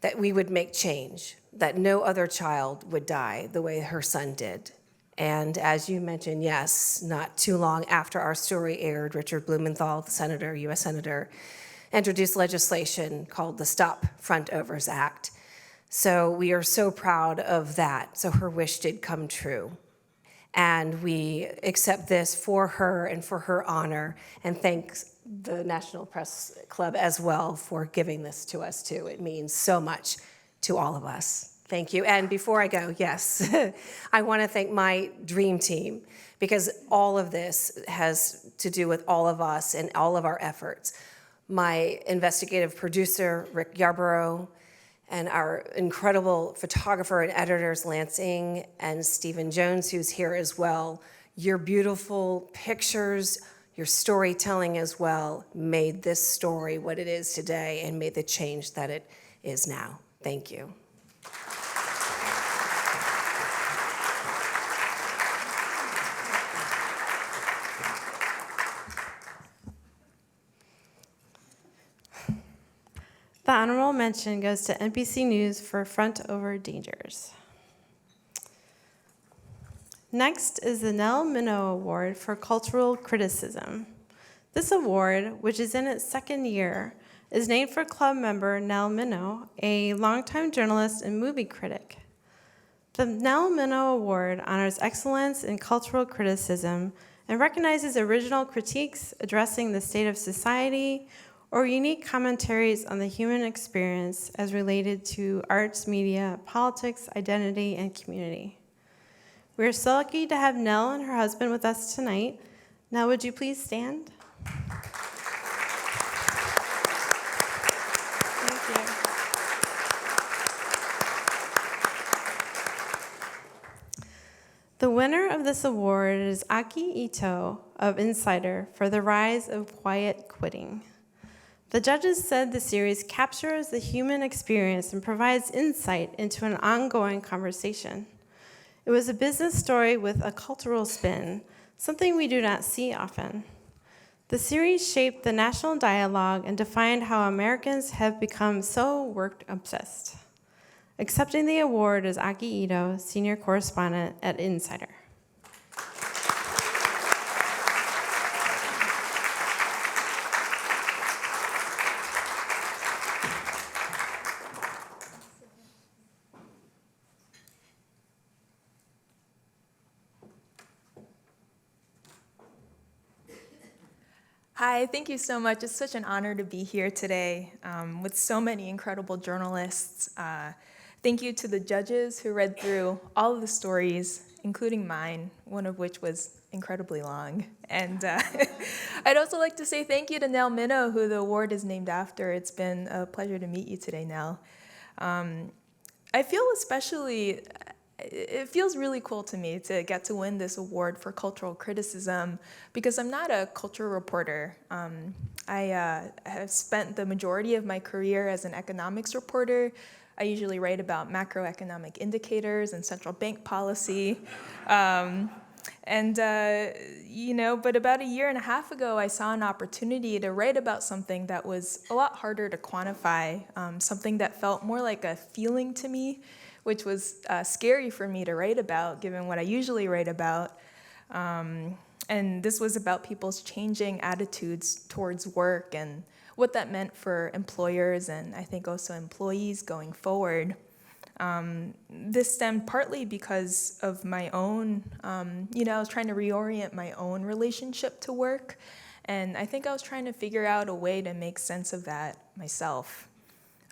that we would make change, that no other child would die the way her son did. And as you mentioned, yes, not too long after our story aired, Richard Blumenthal, the senator, U.S. Senator, introduced legislation called the Stop Front-Overs Act. So we are so proud of that. So her wish did come true. And we accept this for her and for her honor, and thanks the National Press Club as well for giving this to us too. It means so much to all of us. Thank you. And before I go, yes, I want to thank my dream team, because all of this has to do with all of us and all of our efforts. My investigative producer, Rick Yarborough, and our incredible photographer and editors, Lansing and Stephen Jones, who's here as well. Your beautiful pictures, your storytelling as well, made this story what it is today and made the change that it is now. Thank you. The honorable mention goes to NBC News for Front-Over Dangers. Next is the Nell Minow Award for Cultural Criticism. This award, which is in its second year, is named for club member Nell Minow, a longtime journalist and movie critic. The Nell Minow Award honors excellence in cultural criticism and recognizes original critiques addressing the state of society or unique commentaries on the human experience as related to arts, media, politics, identity, and community. We are so lucky to have Nell and her husband with us tonight. Nell, would you please stand? Thank you. The winner of this award is Aki Ito of Insider for The Rise of Quiet Quitting. The judges said the series captures the human experience and provides insight into an ongoing conversation. It was a business story with a cultural spin, something we do not see often. The series shaped the national dialogue and defined how Americans have become so work-obsessed. Accepting the award is Aki Ito, senior correspondent at Insider. Hi, thank you so much. It's such an honor to be here today with so many incredible journalists. Thank you to the judges who read through all of the stories, including mine, one of which was incredibly long. And I'd also like to say thank you to Nell Minow, who the award is named after. It's been a pleasure to meet you today, Nell. I feel especially, it feels really cool to me to get to win this award for cultural criticism because I'm not a culture reporter. I have spent the majority of my career as an economics reporter. I usually write about macroeconomic indicators and central bank policy. But about a year and a half ago, I saw an opportunity to write about something that was a lot harder to quantify, something that felt more like a feeling to me, which was scary for me to write about, given what I usually write about. And this was about people's changing attitudes towards work and what that meant for employers and I think also employees going forward. This stemmed partly because of my own, I was trying to reorient my own relationship to work. And I think I was trying to figure out a way to make sense of that myself.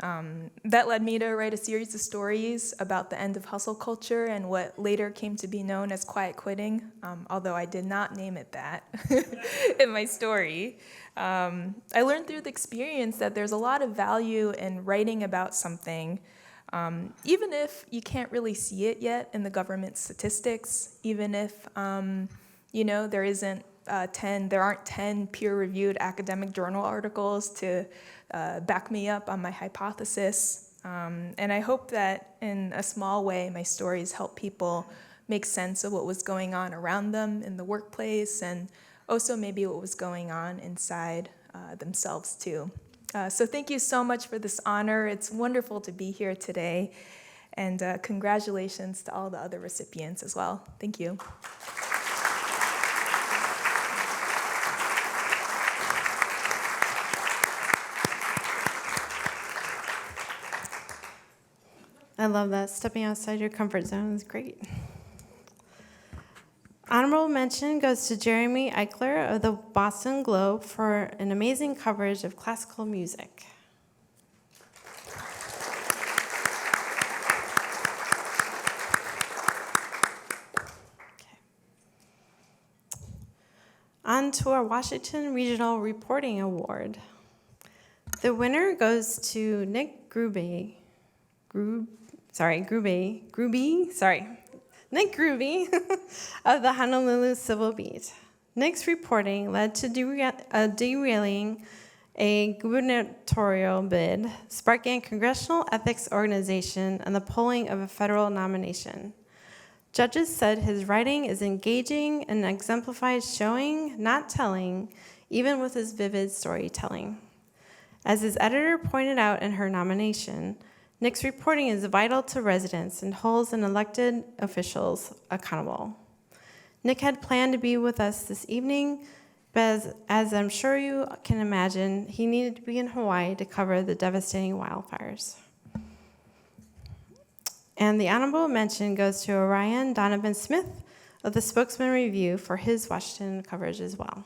That led me to write a series of stories about the end of hustle culture and what later came to be known as quiet quitting, although I did not name it that in my story. I learned through the experience that there's a lot of value in writing about something, even if you can't really see it yet in the government statistics, even if there aren't 10 peer-reviewed academic journal articles to back me up on my hypothesis. And I hope that in a small way, my stories help people make sense of what was going on around them in the workplace and also maybe what was going on inside themselves too. So thank you so much for this honor. It's wonderful to be here today. And congratulations to all the other recipients as well. Thank you. I love that. Stepping outside your comfort zone is great. Honorable mention goes to Jeremy Eichler of the Boston Globe for an amazing coverage of classical music. On to our Washington Regional Reporting Award. The winner goes to Nick Gruby of the Honolulu Civil Beat. Nick's reporting led to derailing a gubernatorial bid, sparking a congressional ethics organization, and the polling of a federal nomination. Judges said his writing is engaging and exemplifies showing, not telling, even with his vivid storytelling. As his editor pointed out in her nomination, Nick's reporting is vital to residents and holds an elected officials accountable. Nick had planned to be with us this evening, but as I'm sure you can imagine, he needed to be in Hawaii to cover the devastating wildfires. And the honorable mention goes to Orion Donovan Smith of the Spokesman Review for his Washington coverage as well.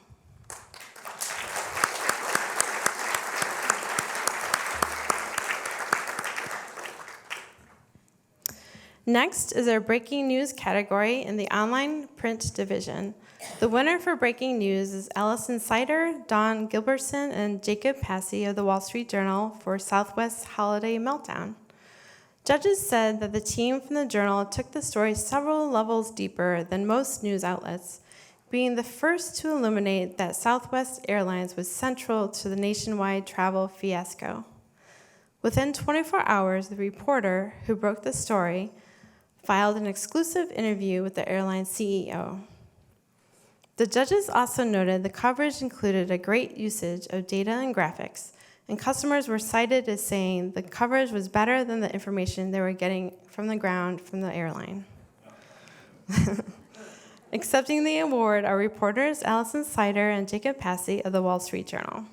Next is our breaking news category in the online print division. The winner for breaking news is Allison Sider, Dawn Gilbertson, and Jacob Passy of the Wall Street Journal for Southwest's Holiday Meltdown. Judges said that the team from the Journal took the story several levels deeper than most news outlets, being the first to illuminate that Southwest Airlines was central to the nationwide travel fiasco. Within 24 hours, the reporter who broke the story filed an exclusive interview with the airline's CEO. The judges also noted the coverage included a great usage of data and graphics, and customers were cited as saying the coverage was better than the information they were getting from the ground from the airline. Accepting the award are reporters Allison Sider and Jacob Passy of the Wall Street Journal.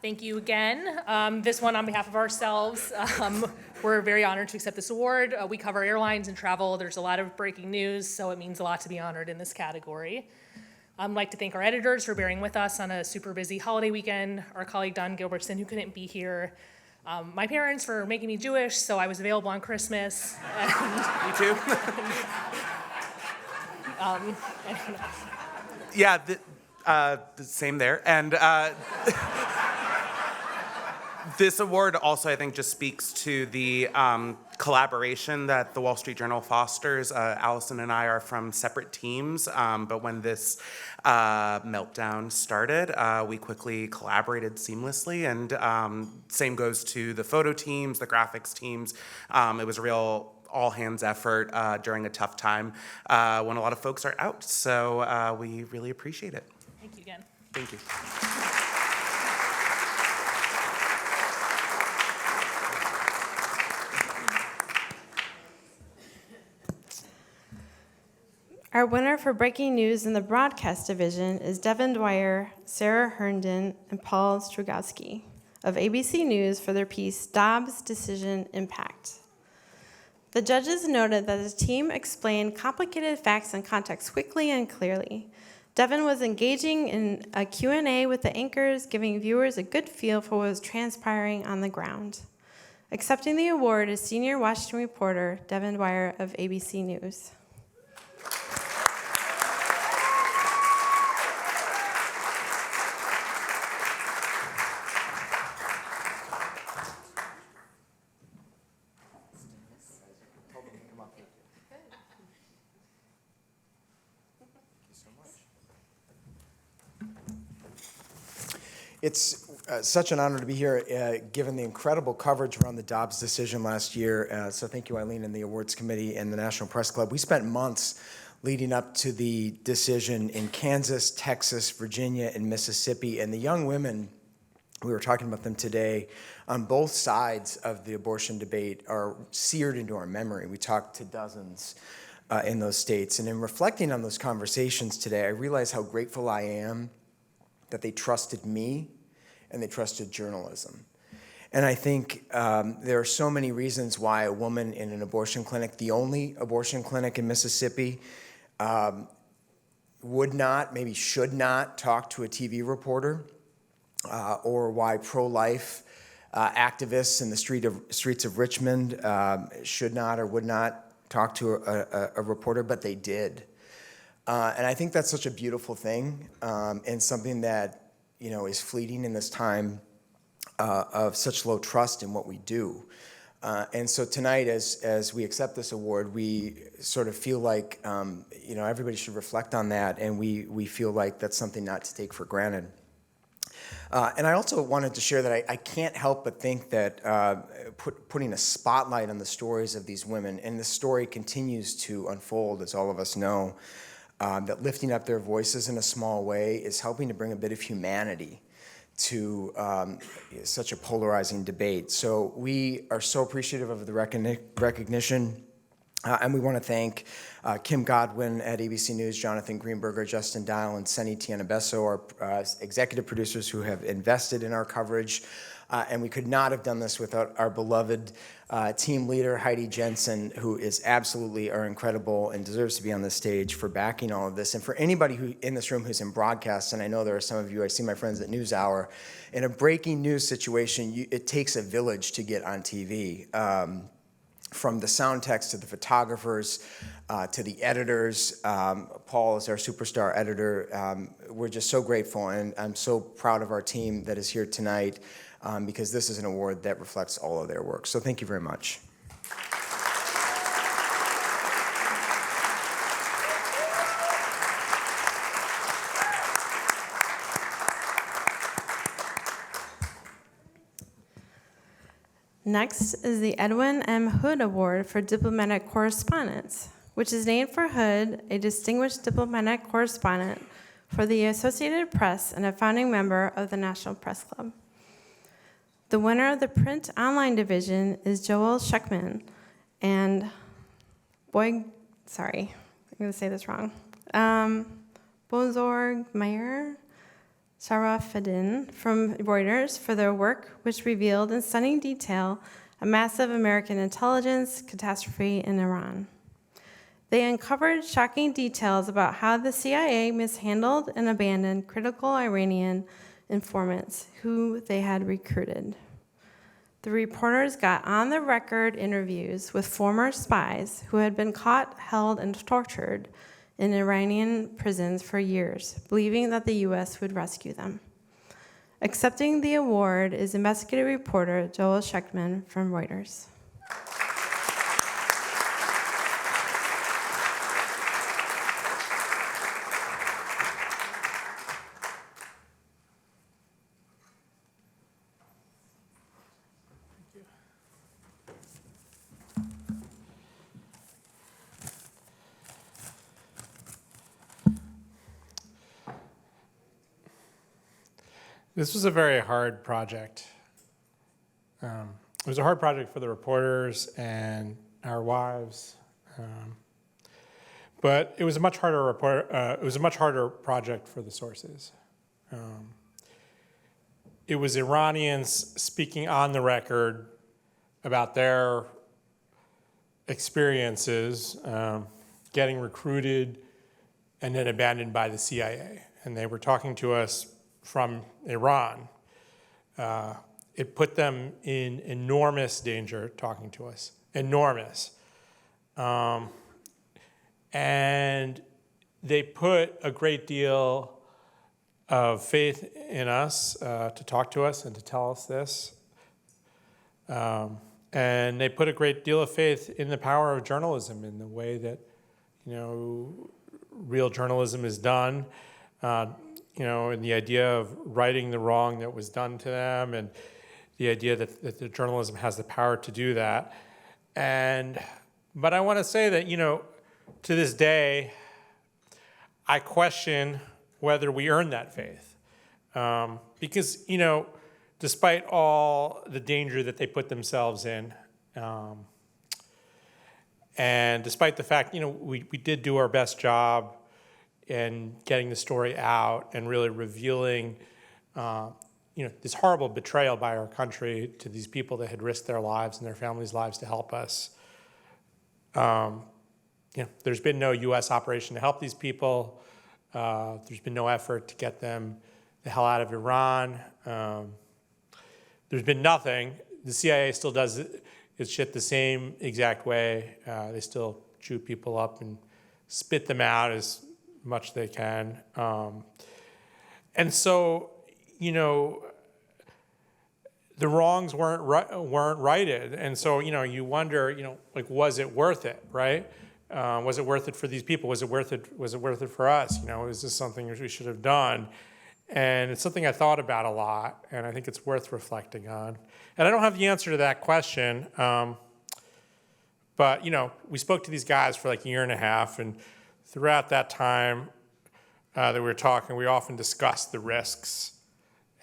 Thank you again. This one on behalf of ourselves. We're very honored to accept this award. We cover airlines and travel. There's a lot of breaking news, so it means a lot to be honored in this category. I'd like to thank our editors for bearing with us on a super busy holiday weekend, our colleague Don Gilbertson, who couldn't be here, my parents for making me Jewish, so I was available on Christmas. Me too. Yeah, the same there. And this award also, I think, just speaks to the collaboration that the Wall Street Journal fosters. Allison and I are from separate teams, but when this meltdown started, we quickly collaborated seamlessly, and same goes to the photo teams, the graphics teams. It was a real all-hands effort during a tough time when a lot of folks are out, so we really appreciate it. Thank you again. Thank you. Our winner for breaking news in the broadcast division is Devin Dwyer, Sarah Herndon, and Paul Strugowski of ABC News for their piece, Dobbs Decision Impact. The judges noted that the team explained complicated facts and context quickly and clearly. Devin was engaging in a Q&A with the anchors, giving viewers a good feel for what was transpiring on the ground. Accepting the award is senior Washington reporter Devin Dwyer of ABC News. It's such an honor to be here, given the incredible coverage around the Dobbs decision last year. So thank you, Eileen, and the awards committee and the National Press Club. We spent months leading up to the decision in Kansas, Texas, Virginia, and Mississippi. And the young women, we were talking about them today, on both sides of the abortion debate are seared into our memory. We talked to dozens in those states. And in reflecting on those conversations today, I realize how grateful I am that they trusted me and they trusted journalism. And I think there are so many reasons why a woman in an abortion clinic, the only abortion clinic in Mississippi, would not, maybe should not, talk to a TV reporter, or why pro-life activists in the streets of Richmond should not or would not talk to a reporter, but they did. And I think that's such a beautiful thing, and something that, you know, is fleeting in this time of such low trust in what we do. And so tonight, as we accept this award, we sort of feel like, you know, everybody should reflect on that, and we feel like that's something not to take for granted. And I also wanted to share that I can't help but think that putting a spotlight on the stories of these women, and the story continues to unfold, as all of us know, that lifting up their voices in a small way is helping to bring a bit of humanity to such a polarizing debate. So we are so appreciative of the recognition, and we want to thank Kim Godwin at ABC News, Jonathan Greenberger, Justin Dial, and Senny Tianabeso, our executive producers who have invested in our coverage. And we could not have done this without our beloved team leader, Heidi Jensen, who is absolutely our incredible and deserves to be on the stage for backing all of this. And for anybody who in this room who's in broadcast, and I know there are some of you, I see my friends at NewsHour, in a breaking news situation, it takes a village to get on TV. From the sound techs to the photographers to the editors. Paul is our superstar editor. We're just so grateful, and I'm so proud of our team that is here tonight. because this is an award that reflects all of their work. So thank you very much. Next is the Edwin M. Hood Award for Diplomatic Correspondence, which is named for Hood, a distinguished diplomatic correspondent for the Associated Press and a founding member of the National Press Club. The winner of the print online division is Joel Schuckman and I'm going to say this wrong. Bozorg Meyer Sharafadin from Reuters for their work, which revealed in stunning detail a massive American intelligence catastrophe in Iran. They uncovered shocking details about how the CIA mishandled and abandoned critical Iranian informants who they had recruited. The reporters got on-the-record interviews with former spies who had been caught, held, and tortured in Iranian prisons for years, believing that the U.S. would rescue them. Accepting the award is investigative reporter Joel Schuckman from Reuters. This was a very hard project. It was a hard project for the reporters and our wives, but it was a much harder project for the sources. It was Iranians speaking on the record about their experiences, getting recruited and then abandoned by the CIA, and they were talking to us from Iran. It put them in enormous danger talking to us, enormous. And they put a great deal of faith in us to talk to us and to tell us this. And they put a great deal of faith in the power of journalism, in the way that, real journalism is done. And the idea of righting the wrong that was done to them, and the idea that the journalism has the power to do that. But I want to say that, to this day, I question whether we earned that faith. Because, despite all the danger that they put themselves in, and despite the fact, we did do our best job in getting the story out and really revealing, this horrible betrayal by our country to these people that had risked their lives and their families' lives to help us. There's been no U.S. operation to help these people. There's been no effort to get them the hell out of Iran. There's been nothing. The CIA still does its shit the same exact way. They still chew people up and spit them out as much as they can. And so, the wrongs weren't righted. And so, you wonder, was it worth it, right? Was it worth it for these people? Was it worth it for us? Is this something we should have done? And it's something I thought about a lot, and I think it's worth reflecting on. And I don't have the answer to that question, but, we spoke to these guys for like a year and a half, and throughout that time that we were talking, we often discussed the risks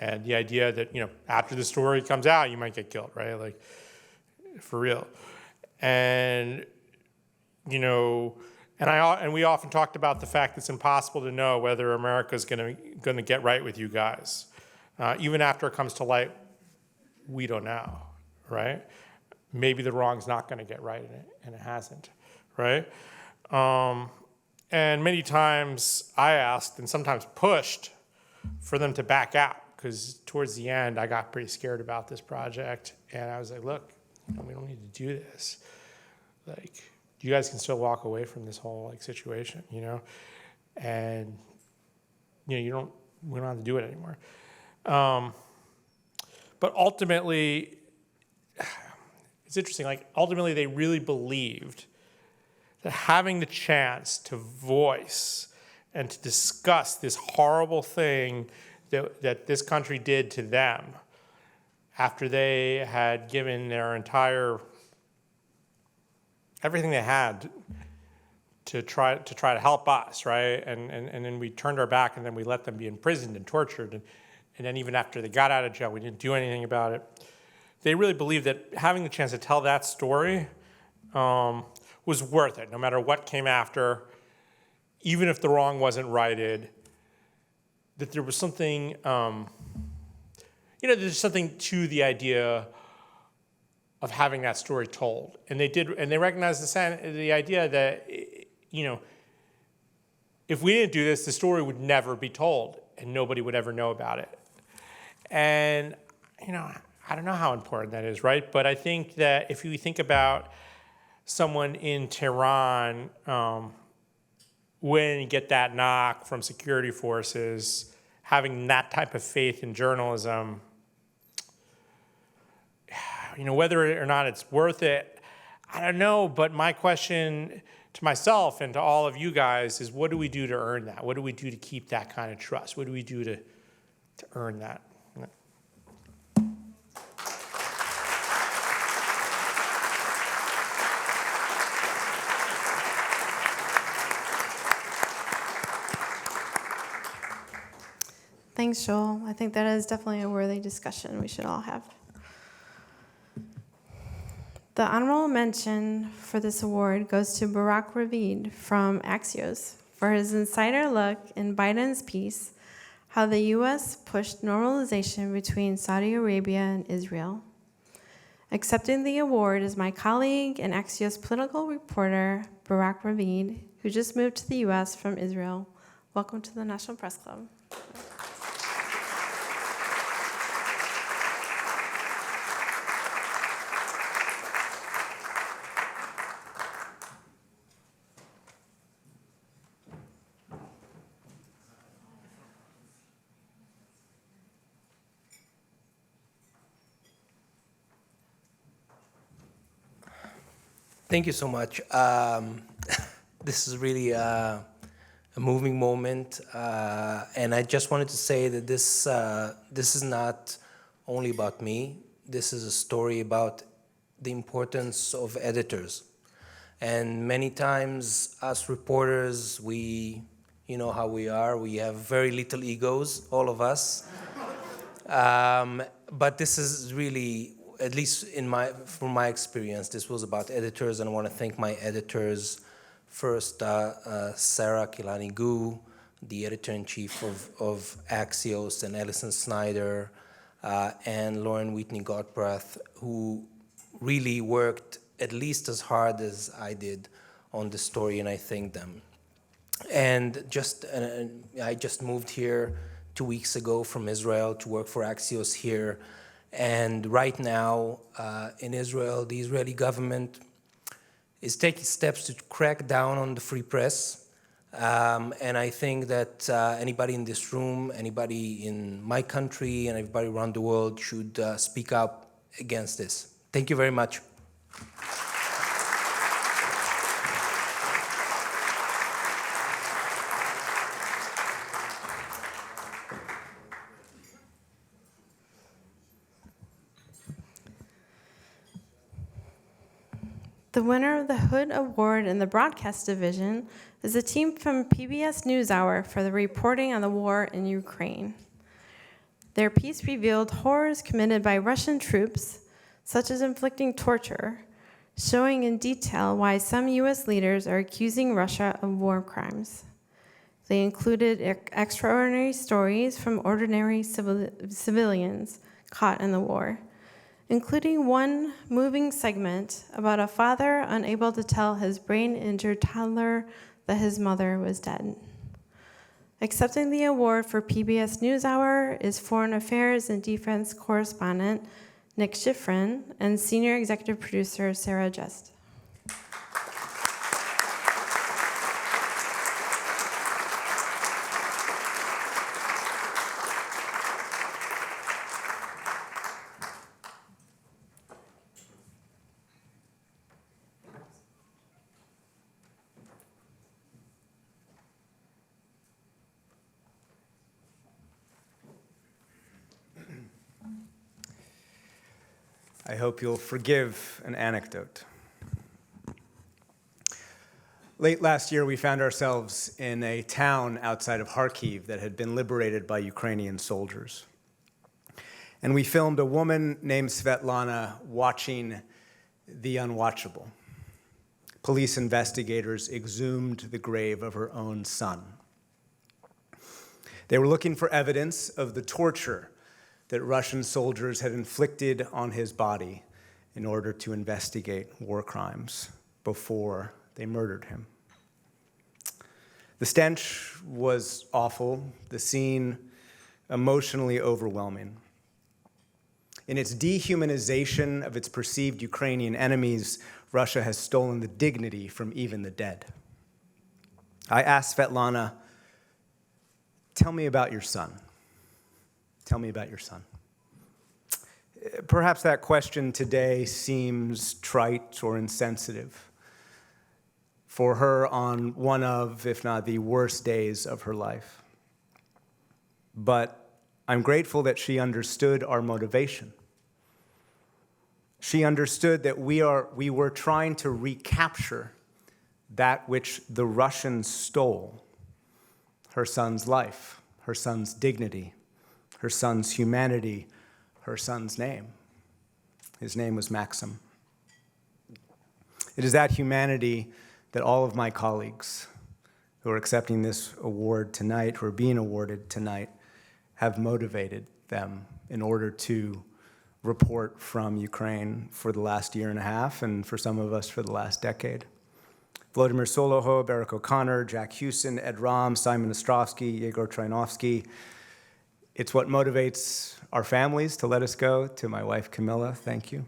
and the idea that, after the story comes out, you might get killed, right? Like, for real. And, and we often talked about the fact that it's impossible to know whether America's gonna get right with you guys. Even after it comes to light, we don't know, right? Maybe the wrong's not gonna get right, and it hasn't, right? And many times I asked, and sometimes pushed, for them to back out, because towards the end I got pretty scared about this project, and I was like, look, we don't need to do this. Like, you guys can still walk away from this whole situation, and we don't have to do it anymore. But ultimately, it's interesting, like ultimately they really believed that having the chance to voice and to discuss this horrible thing that this country did to them after they had given their entire, everything they had to try to help us, right? And then we turned our back and then we let them be imprisoned and tortured. And then even after they got out of jail, we didn't do anything about it. They really believed that having the chance to tell that story was worth it, no matter what came after, even if the wrong wasn't righted, that there was something, there's something to the idea of having that story told. And they recognized the idea that, if we didn't do this, the story would never be told and nobody would ever know about it. And, I don't know how important that is, right? But I think that if you think about someone in Tehran, when you get that knock from security forces, having that type of faith in journalism, whether or not it's worth it, I don't know. But my question to myself and to all of you guys is, what do we do to earn that? What do we do to keep that kind of trust? What do we do to earn that? Thanks, Joel. I think that is definitely a worthy discussion we should all have. The honorable mention for this award goes to Barak Ravid from Axios for his insider look in Biden's piece, How the U.S. Pushed Normalization Between Saudi Arabia and Israel. Accepting the award is my colleague and Axios political reporter, Barak Ravid, who just moved to the U.S. from Israel. Welcome to the National Press Club. Thank you so much. This is really a moving moment, and I just wanted to say that this is not only about me. This is a story about the importance of editors. And many times, us reporters, you know how we are. We have very little egos, all of us. But this is really, at least from my experience, this was about editors, and I want to thank my editors. First, Sarah Kilani-Gu, the editor-in-chief of Axios, and Alison Snyder, and Lauren Whitney Gottbrath, who really worked at least as hard as I did on the story, and I thank them. And I just moved here 2 weeks ago from Israel to work for Axios here. And right now, in Israel, the Israeli government is taking steps to crack down on the free press. And I think that anybody in this room, anybody in my country, and everybody around the world should speak up against this. Thank you very much. The winner of the Hood Award in the Broadcast Division is a team from PBS NewsHour for the reporting on the war in Ukraine. Their piece revealed horrors committed by Russian troops, such as inflicting torture, showing in detail why some U.S. leaders are accusing Russia of war crimes. They included extraordinary stories from ordinary civilians caught in the war, including one moving segment about a father unable to tell his brain-injured toddler that his mother was dead. Accepting the award for PBS NewsHour is Foreign Affairs and Defense correspondent Nick Schifrin and senior executive producer Sarah Just. I hope you'll forgive an anecdote. Late last year, we found ourselves in a town outside of Kharkiv that had been liberated by Ukrainian soldiers. And we filmed a woman named Svetlana watching the unwatchable. Police investigators exhumed the grave of her own son. They were looking for evidence of the torture that Russian soldiers had inflicted on his body in order to investigate war crimes before they murdered him. The stench was awful, the scene emotionally overwhelming. In its dehumanization of its perceived Ukrainian enemies, Russia has stolen the dignity from even the dead. I asked Svetlana, tell me about your son. Tell me about your son. Perhaps that question today seems trite or insensitive for her on one of, if not the worst days of her life. But I'm grateful that she understood our motivation. She understood that we were trying to recapture that which the Russians stole, her son's life, her son's dignity, her son's humanity, her son's name. His name was Maxim. It is that humanity that all of my colleagues who are accepting this award tonight, who are being awarded tonight, have motivated them in order to report from Ukraine for the last year and a half, and for some of us for the last decade. Volodymyr Solokhov, Eric O'Connor, Jack Hewson, Ed Ram, Simon Ostrovsky, Yegor Trainovsky. It's what motivates our families to let us go. To my wife, Camilla, thank you.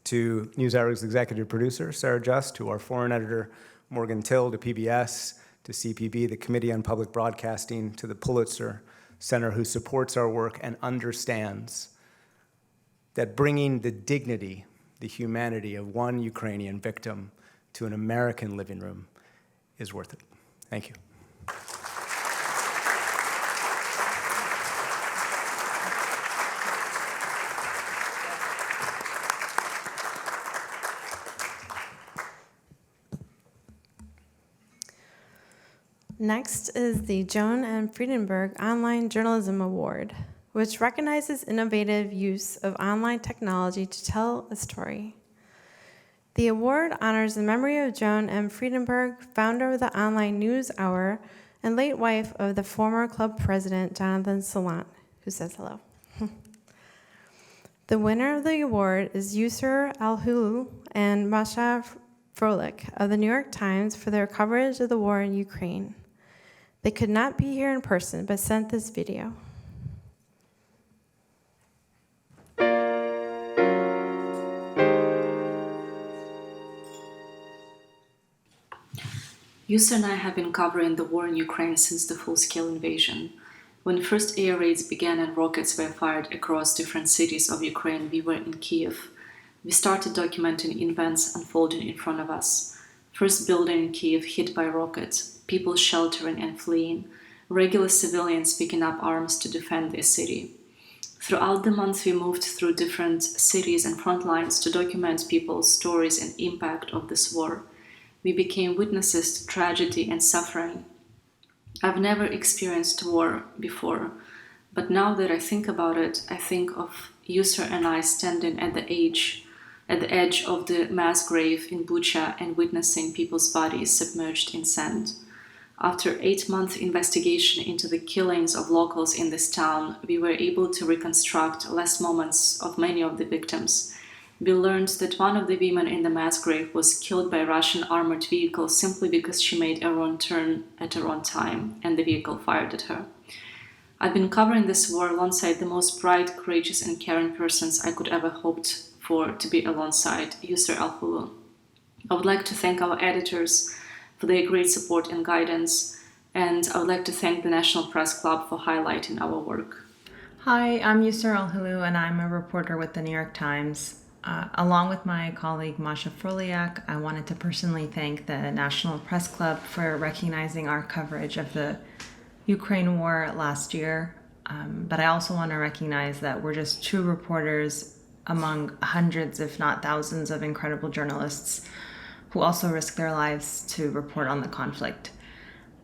To NewsHour's executive producer, Sarah Just, to our foreign editor, Morgan Till, to PBS, to CPB, the Committee on Public Broadcasting, to the Pulitzer Center, who supports our work and understands that bringing the dignity, the humanity of one Ukrainian victim to an American living room is worth it. Thank you. Next is the Joan M. Friedenberg Online Journalism Award, which recognizes innovative use of online technology to tell a story. The award honors the memory of Joan M. Friedenberg, founder of the Online News Hour and late wife of the former club president, Jonathan Salant, who says hello. The winner of the award is Yusur Al-Hulu and Masha Froelich of the New York Times for their coverage of the war in Ukraine. They could not be here in person, but sent this video. Yusur and I have been covering the war in Ukraine since the full-scale invasion. When the first air raids began and rockets were fired across different cities of Ukraine, we were in Kiev. We started documenting events unfolding in front of us. First building in Kiev hit by rockets, people sheltering and fleeing, regular civilians picking up arms to defend their city. Throughout the month, we moved through different cities and front lines to document people's stories and impact of this war. We became witnesses to tragedy and suffering. I've never experienced war before, but now that I think about it, I think of Yusur and I standing at the edge of the mass grave in Bucha and witnessing people's bodies submerged in sand. After 8-month investigation into the killings of locals in this town, we were able to reconstruct last moments of many of the victims. We learned that one of the women in the mass grave was killed by a Russian armored vehicle simply because she made a wrong turn at a wrong time, and the vehicle fired at her. I've been covering this war alongside the most bright, courageous, and caring persons I could ever hoped for to be alongside, Yusur Al-Hulu. I would like to thank our editors for their great support and guidance, and I would like to thank the National Press Club for highlighting our work. Hi, I'm Yusur Al-Hulu, and I'm a reporter with the New York Times. Along with my colleague Masha Froelich, I wanted to personally thank the National Press Club for recognizing our coverage of the Ukraine war last year. But I also want to recognize that we're just two reporters among hundreds, if not thousands, of incredible journalists who also risk their lives to report on the conflict.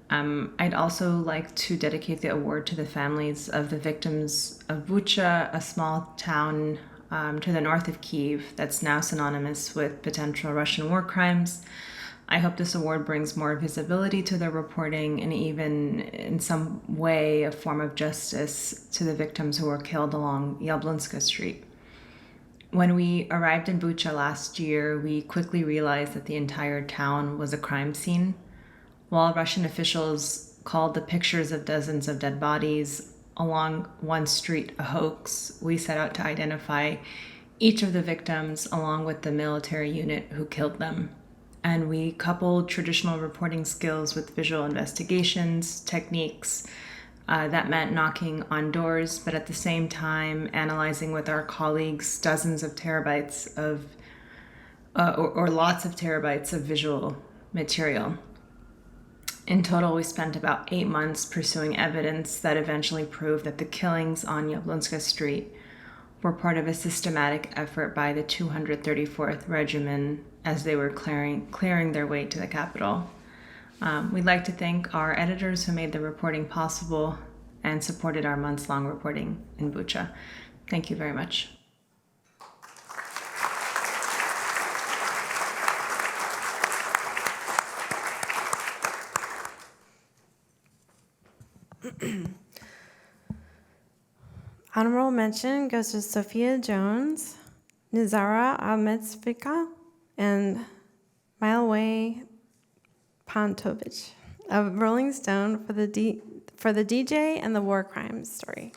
I'd also like to dedicate the award to the families of the victims of Bucha, a small town to the north of Kyiv that's now synonymous with potential Russian war crimes. I hope this award brings more visibility to their reporting and even in some way a form of justice to the victims who were killed along Yablonska Street. When we arrived in Bucha last year, we quickly realized that the entire town was a crime scene. While Russian officials called the pictures of dozens of dead bodies along one street a hoax, we set out to identify each of the victims along with the military unit who killed them. And we coupled traditional reporting skills with visual investigations, techniques. That meant knocking on doors, but at the same time analyzing with our colleagues dozens of terabytes of, or lots of terabytes of visual material. In total, we spent about 8 months pursuing evidence that eventually proved that the killings on Yablonska Street were part of a systematic effort by the 234th Regiment as they were clearing their way to the capital. We'd like to thank our editors who made the reporting possible and supported our months-long reporting in Bucha. Thank you very much. Honorable mention goes to Sophia Jones, Nizara Ahmedzvika, and Mileway Pontovich of Rolling Stone for the DJ and the war crimes story.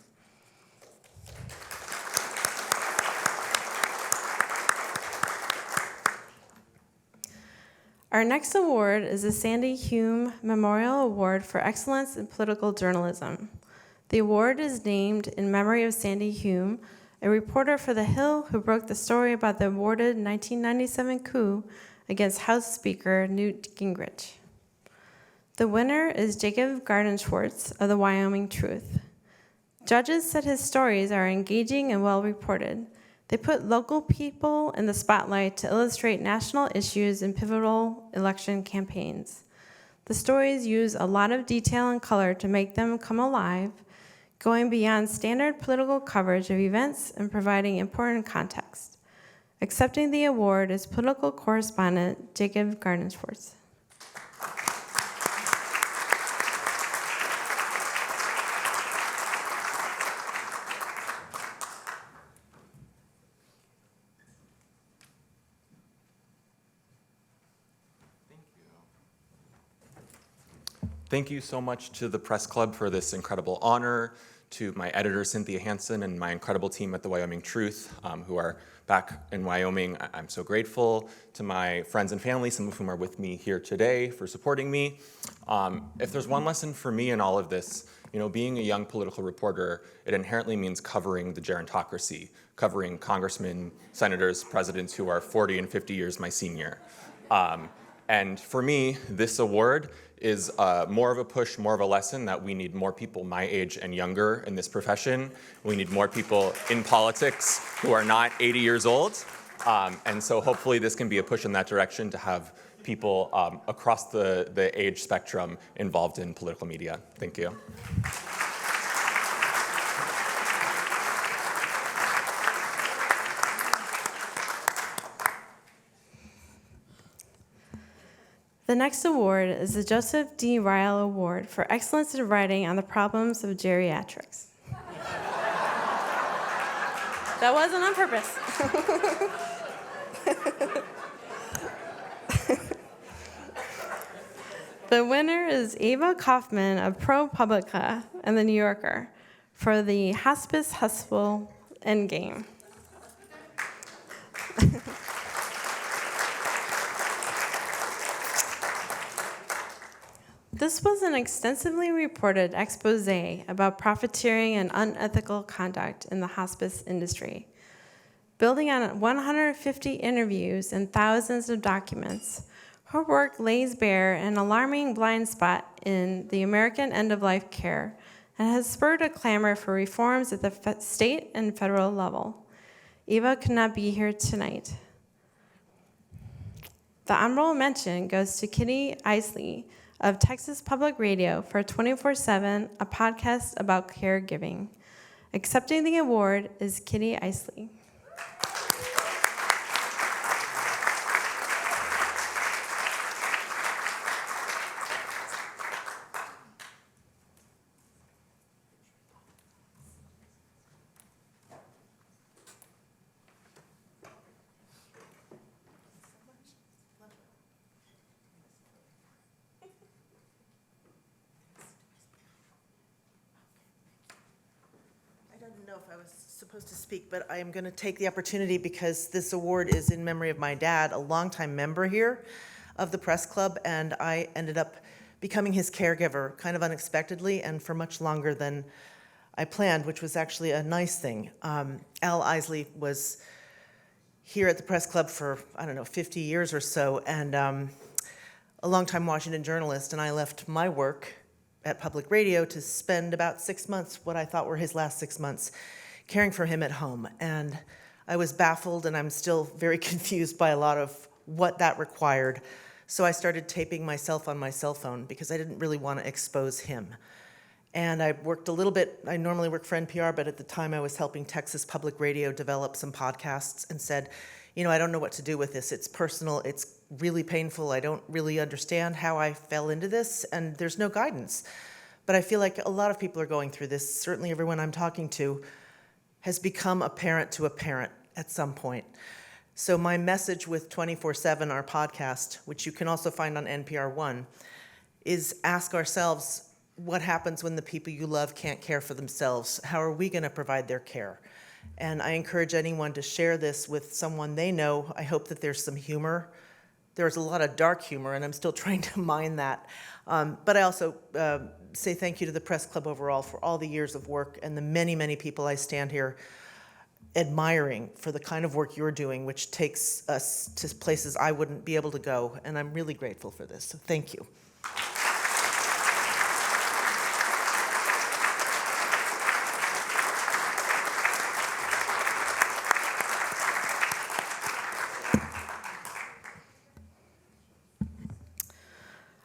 Our next award is the Sandy Hume Memorial Award for Excellence in Political Journalism. The award is named in memory of Sandy Hume, a reporter for The Hill who broke the story about the awarded 1997 coup against House Speaker Newt Gingrich. The winner is Jacob Gardenschwartz of the Wyoming Truth. Judges said his stories are engaging and well reported. They put local people in the spotlight to illustrate national issues in pivotal election campaigns. The stories use a lot of detail and color to make them come alive, going beyond standard political coverage of events and providing important context. Accepting the award is political correspondent Jacob Gardenschwartz. Thank you so much to the Press Club for this incredible honor, to my editor, Cynthia Hansen, and my incredible team at the Wyoming Truth, who are back in Wyoming. I'm so grateful to my friends and family, some of whom are with me here today, for supporting me. If there's one lesson for me in all of this, being a young political reporter, it inherently means covering the gerontocracy, covering congressmen, senators, presidents who are 40 and 50 years my senior. And for me, this award is more of a push, more of a lesson that we need more people my age and younger in this profession. We need more people in politics who are not 80 years old. And so hopefully this can be a push in that direction to have people across the age spectrum involved in political media. Thank you. The next award is the Joseph D. Ryle Award for Excellence in Writing on the Problems of Geriatrics. That wasn't on purpose. The winner is Ava Kaufman of ProPublica and The New Yorker for the Hospice Hustle Endgame. This was an extensively reported expose about profiteering and unethical conduct in the hospice industry. Building on 150 interviews and thousands of documents, her work lays bare an alarming blind spot in the American end-of-life care and has spurred a clamor for reforms at the state and federal level. Eva could not be here tonight. The honorable mention goes to Kitty Isley of Texas Public Radio for 24/7, a podcast about caregiving. Accepting the award is Kitty Isley. I don't know if I was supposed to speak, but I am going to take the opportunity because this award is in memory of my dad, a longtime member here of the Press Club, and I ended up becoming his caregiver kind of unexpectedly and for much longer than I planned, which was actually a nice thing. Al Isley was here at the Press Club for, 50 years or so, and a longtime Washington journalist, and I left my work at public radio to spend about 6 months, what I thought were his last 6 months, caring for him at home. And I was baffled, and I'm still very confused by a lot of what that required. So I started taping myself on my cell phone because I didn't really want to expose him. And I worked a little bit, I normally work for NPR, but at the time I was helping Texas Public Radio develop some podcasts and said, I don't know what to do with this. It's personal, it's really painful. I don't really understand how I fell into this, and there's no guidance. But I feel like a lot of people are going through this. Certainly everyone I'm talking to has become a parent to a parent at some point. So my message with 24/7, our podcast, which you can also find on NPR One, is ask ourselves, what happens when the people you love can't care for themselves? How are we going to provide their care? And I encourage anyone to share this with someone they know. I hope that there's some humor. There's a lot of dark humor, and I'm still trying to mine that. But I also say thank you to the Press Club overall for all the years of work and the many, many people I stand here admiring for the kind of work you're doing, which takes us to places I wouldn't be able to go. And I'm really grateful for this. So thank you.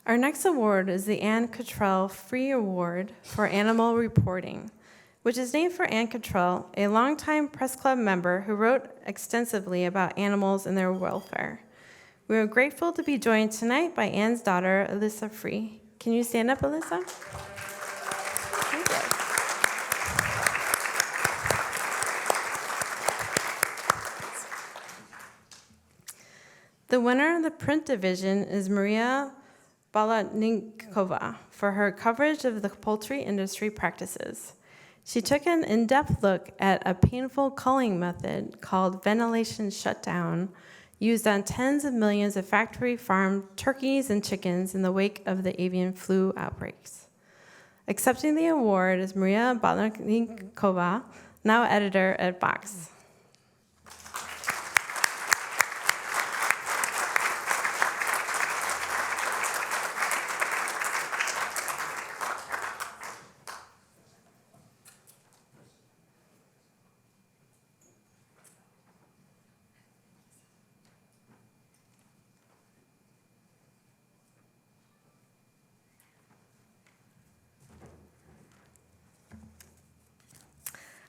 Our next award is the Ann Cottrell Free Award for Animal Reporting, which is named for Ann Cottrell, a longtime Press Club member who wrote extensively about animals and their welfare. We are grateful to be joined tonight by Ann's daughter, Alyssa Free. Can you stand up, Alyssa? Thank you. The winner of the print division is Maria Balatnikova for her coverage of the poultry industry practices. She took an in-depth look at a painful culling method called ventilation shutdown used on tens of millions of factory-farmed turkeys and chickens in the wake of the avian flu outbreaks. Accepting the award is Maria Balatnikova, now editor at Vox.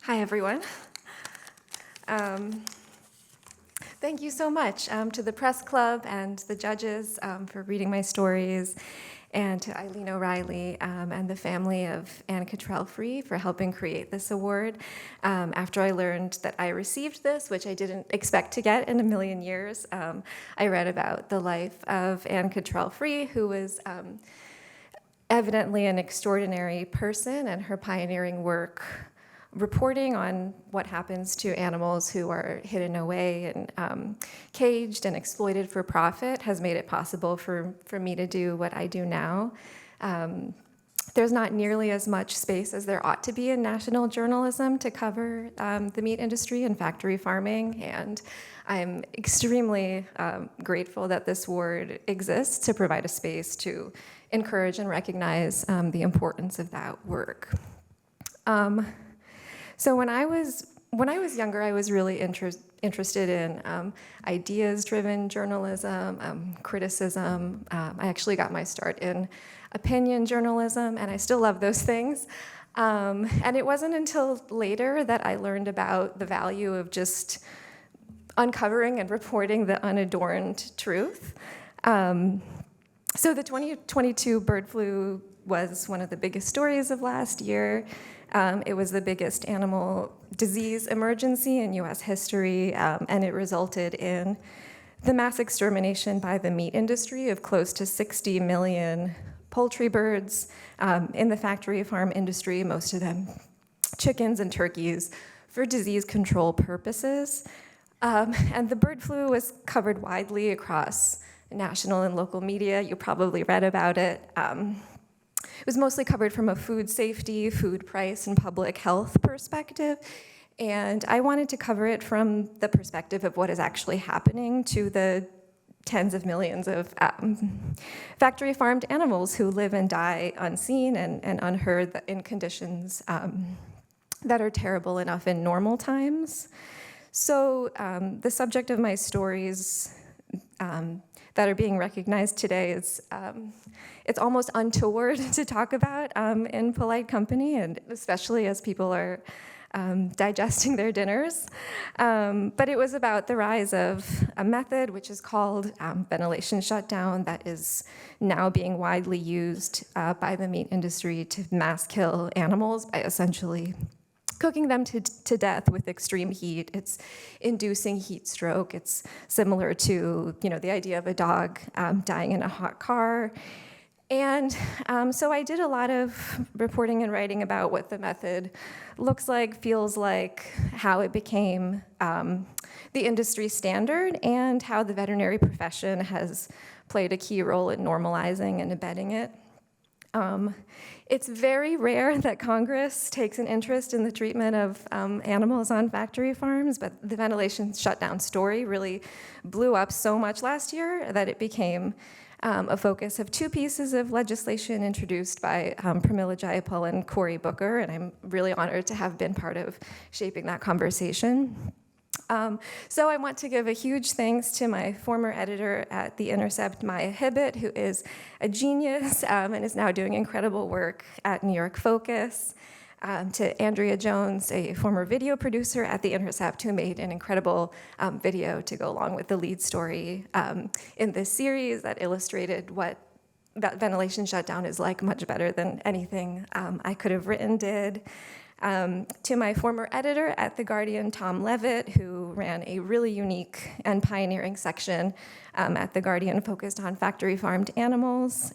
Hi, everyone. Thank you so much to the Press Club and the judges for reading my stories, and to Eileen O'Reilly and the family of Ann Cottrell Free for helping create this award. After I learned that I received this, which I didn't expect to get in a million years, I read about the life of Ann Cottrell Free, who was evidently an extraordinary person, and her pioneering work reporting on what happens to animals who are hidden away and caged and exploited for profit has made it possible for me to do what I do now. There's not nearly as much space as there ought to be in national journalism to cover the meat industry and factory farming, and I'm extremely grateful that this award exists to provide a space to encourage and recognize the importance of that work. So when I was when I was younger, I was really interested in ideas-driven journalism, criticism. I actually got my start in opinion journalism, and I still love those things. And it wasn't until later that I learned about the value of just uncovering and reporting the unadorned truth. So the 2022 bird flu was one of the biggest stories of last year. It was the biggest animal disease emergency in US history, and it resulted in the mass extermination by the meat industry of close to 60 million poultry birds in the factory farm industry, most of them chickens and turkeys, for disease control purposes. And the bird flu was covered widely across national and local media. You probably read about it. It was mostly covered from a food safety, food price, and public health perspective. And I wanted to cover it from the perspective of what is actually happening to the tens of millions of factory farmed animals who live and die unseen and unheard in conditions that are terrible enough in normal times. So the subject of my stories that are being recognized today is, it's almost untoward to talk about in polite company, and especially as people are digesting their dinners. But it was about the rise of a method which is called ventilation shutdown that is now being widely used by the meat industry to mass kill animals by essentially cooking them to death with extreme heat. It's inducing heat stroke. It's similar to, the idea of a dog dying in a hot car. And so I did a lot of reporting and writing about what the method looks like, feels like, how it became the industry standard, and how the veterinary profession has played a key role in normalizing and abetting it. It's very rare that Congress takes an interest in the treatment of animals on factory farms, but the ventilation shutdown story really blew up so much last year that it became a focus of two pieces of legislation introduced by Pramila Jayapal and Cory Booker, and I'm really honored to have been part of shaping that conversation. So I want to give a huge thanks to my former editor at The Intercept, Maya Hibbett, who is a genius and is now doing incredible work at New York Focus, to Andrea Jones, a former video producer at The Intercept, who made an incredible video to go along with the lead story in this series that illustrated what that ventilation shutdown is like much better than anything I could have written did. To my former editor at The Guardian, Tom Levitt, who ran a really unique and pioneering section at The Guardian focused on factory farmed animals.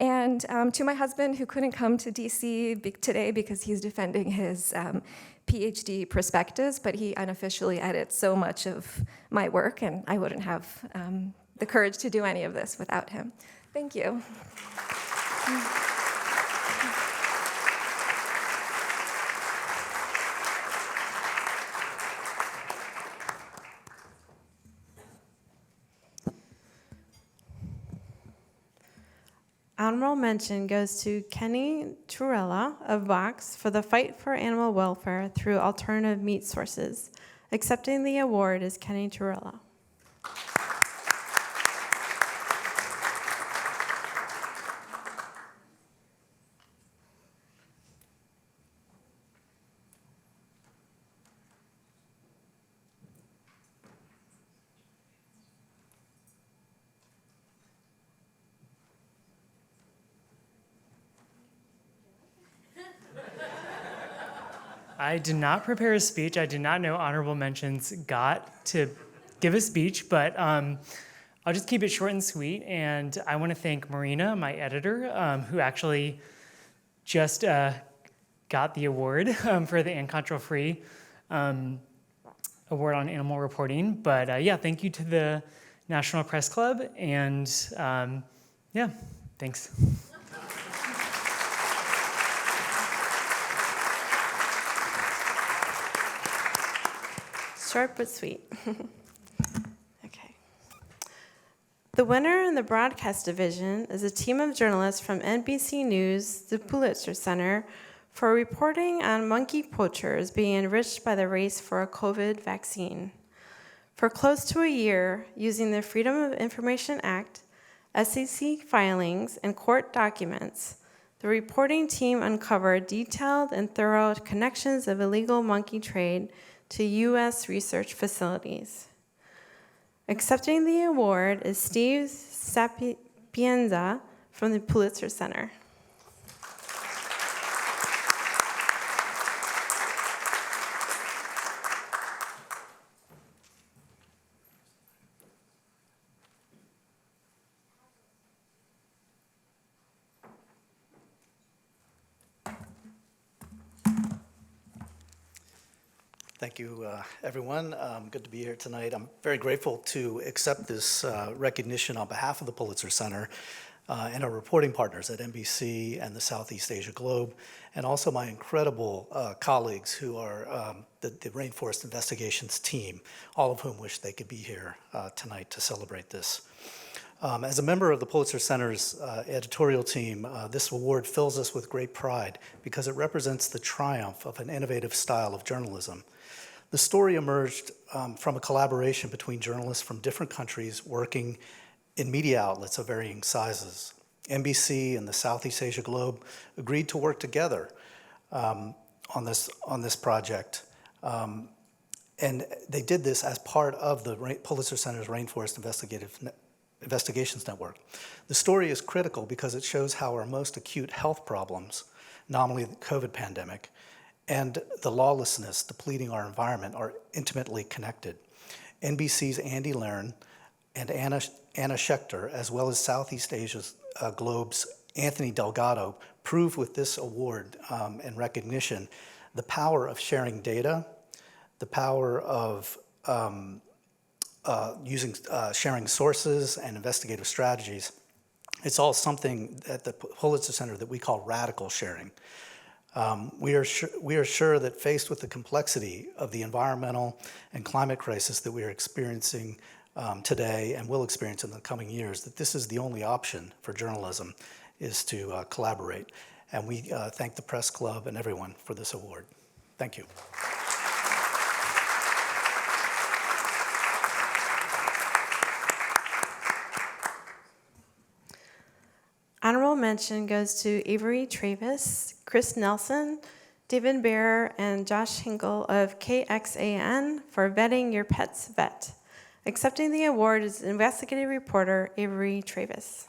And to my husband, who couldn't come to DC today because he's defending his PhD prospectus, but he unofficially edits so much of my work, and I wouldn't have the courage to do any of this without him. Thank you. Honorable mention goes to Kenny Turella of Vox for the fight for animal welfare through alternative meat sources. Accepting the award is Kenny Turella. I did not prepare a speech. I did not know honorable mentions got to give a speech, but I'll just keep it short and sweet. And I want to thank Marina, my editor, who actually just got the award for the Ann Cottrell-Free Award on Animal Reporting. But yeah, thank you to the National Press Club, and yeah, thanks. Short but sweet. Okay. The winner in the broadcast division is a team of journalists from NBC News, the Pulitzer Center, for reporting on monkey poachers being enriched by the race for a COVID vaccine. For close to a year, using the Freedom of Information Act, SEC filings, and court documents, the reporting team uncovered detailed and thorough connections of illegal monkey trade to U.S. research facilities. Accepting the award is Steve Sapienza from the Pulitzer Center. Thank you, everyone. Good to be here tonight. I'm very grateful to accept this recognition on behalf of the Pulitzer Center and our reporting partners at NBC and the Southeast Asia Globe, and also my incredible colleagues who are the Rainforest Investigations team, all of whom wish they could be here tonight to celebrate this. As a member of the Pulitzer Center's editorial team, this award fills us with great pride because it represents the triumph of an innovative style of journalism. The story emerged from a collaboration between journalists from different countries working in media outlets of varying sizes. NBC and the Southeast Asia Globe agreed to work together on this project. And they did this as part of the Pulitzer Center's Rainforest Investigations Network. The story is critical because it shows how our most acute health problems, nominally the COVID pandemic, and the lawlessness depleting our environment are intimately connected. NBC's Andy Lehren and Anna Schechter, as well as Southeast Asia's Globe's Anthony Delgado, prove with this award and recognition the power of sharing data, the power of sharing sources and investigative strategies. It's all something at the Pulitzer Center that we call radical sharing. We are sure that faced with the complexity of the environmental and climate crisis that we are experiencing today and will experience in the coming years, that this is the only option for journalism, is to collaborate. And we thank the Press Club and everyone for this award. Thank you. Honorable mention goes to Avery Travis, Chris Nelson, David Bearer, and Josh Hinkle of KXAN for vetting your pet's vet. Accepting the award is investigative reporter Avery Travis.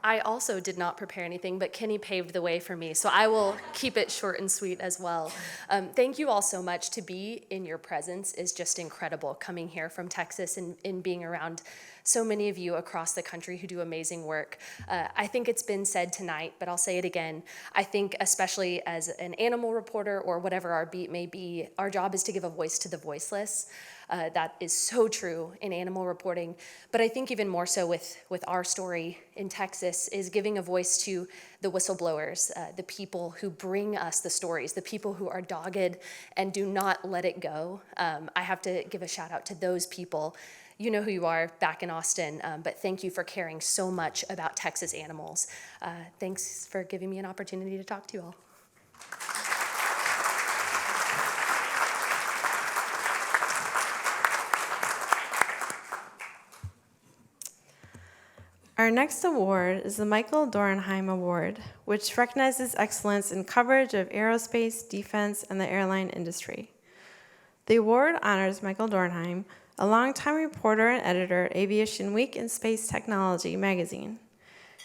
I also did not prepare anything, but Kenny paved the way for me, so I will keep it short and sweet as well. Thank you all so much. To be in your presence is just incredible, coming here from Texas and being around so many of you across the country who do amazing work. I think it's been said tonight, but I'll say it again. I think especially as an animal reporter or whatever our beat may be, our job is to give a voice to the voiceless. That is so true in animal reporting, but I think even more so with our story in Texas is giving a voice to the whistleblowers, the people who bring us the stories, the people who are dogged and do not let it go. I have to give a shout out to those people. You know who you are back in Austin, but thank you for caring so much about Texas animals. Thanks for giving me an opportunity to talk to you all. Our next award is the Michael Dornheim Award, which recognizes excellence in coverage of aerospace, defense, and the airline industry. The award honors Michael Dornheim, a longtime reporter and editor at Aviation Week and Space Technology magazine.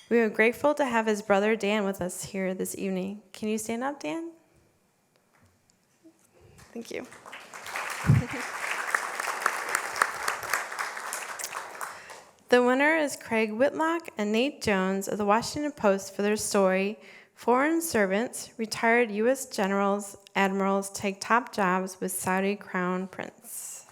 We are grateful to have his brother Dan with us here this evening. Can you stand up, Dan? Thank you. The winner is Craig Whitlock and Nate Jones of the Washington Post for their story, Foreign Servants, Retired U.S. Generals, Admirals Take Top Jobs with Saudi Crown Prince.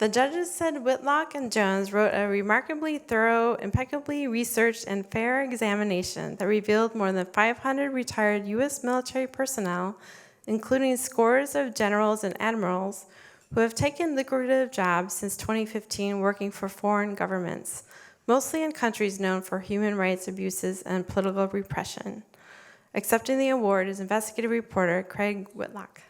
The judges said Whitlock and Jones wrote a remarkably thorough, impeccably researched, and fair examination that revealed more than 500 retired U.S. military personnel, including scores of generals and admirals, who have taken lucrative jobs since 2015 working for foreign governments, mostly in countries known for human rights abuses and political repression. Accepting the award is investigative reporter Craig Whitlock.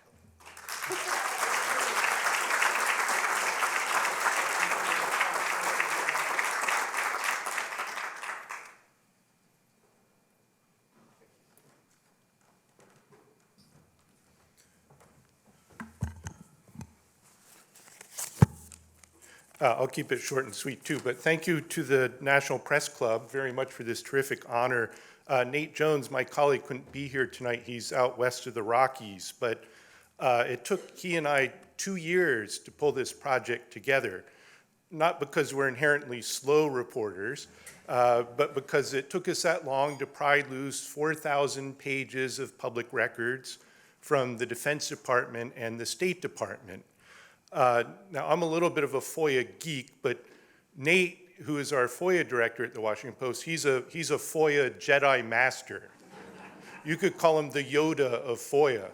I'll keep it short and sweet too, but thank you to the National Press Club very much for this terrific honor. Nate Jones, my colleague, couldn't be here tonight. He's out west of the Rockies, but it took he and I 2 years to pull this project together, not because we're inherently slow reporters, but because it took us that long to pry loose 4,000 pages of public records from the Defense Department and the State Department. Now, I'm a little bit of a FOIA geek, but Nate, who is our FOIA director at the Washington Post, he's a FOIA Jedi master. You could call him the Yoda of FOIA.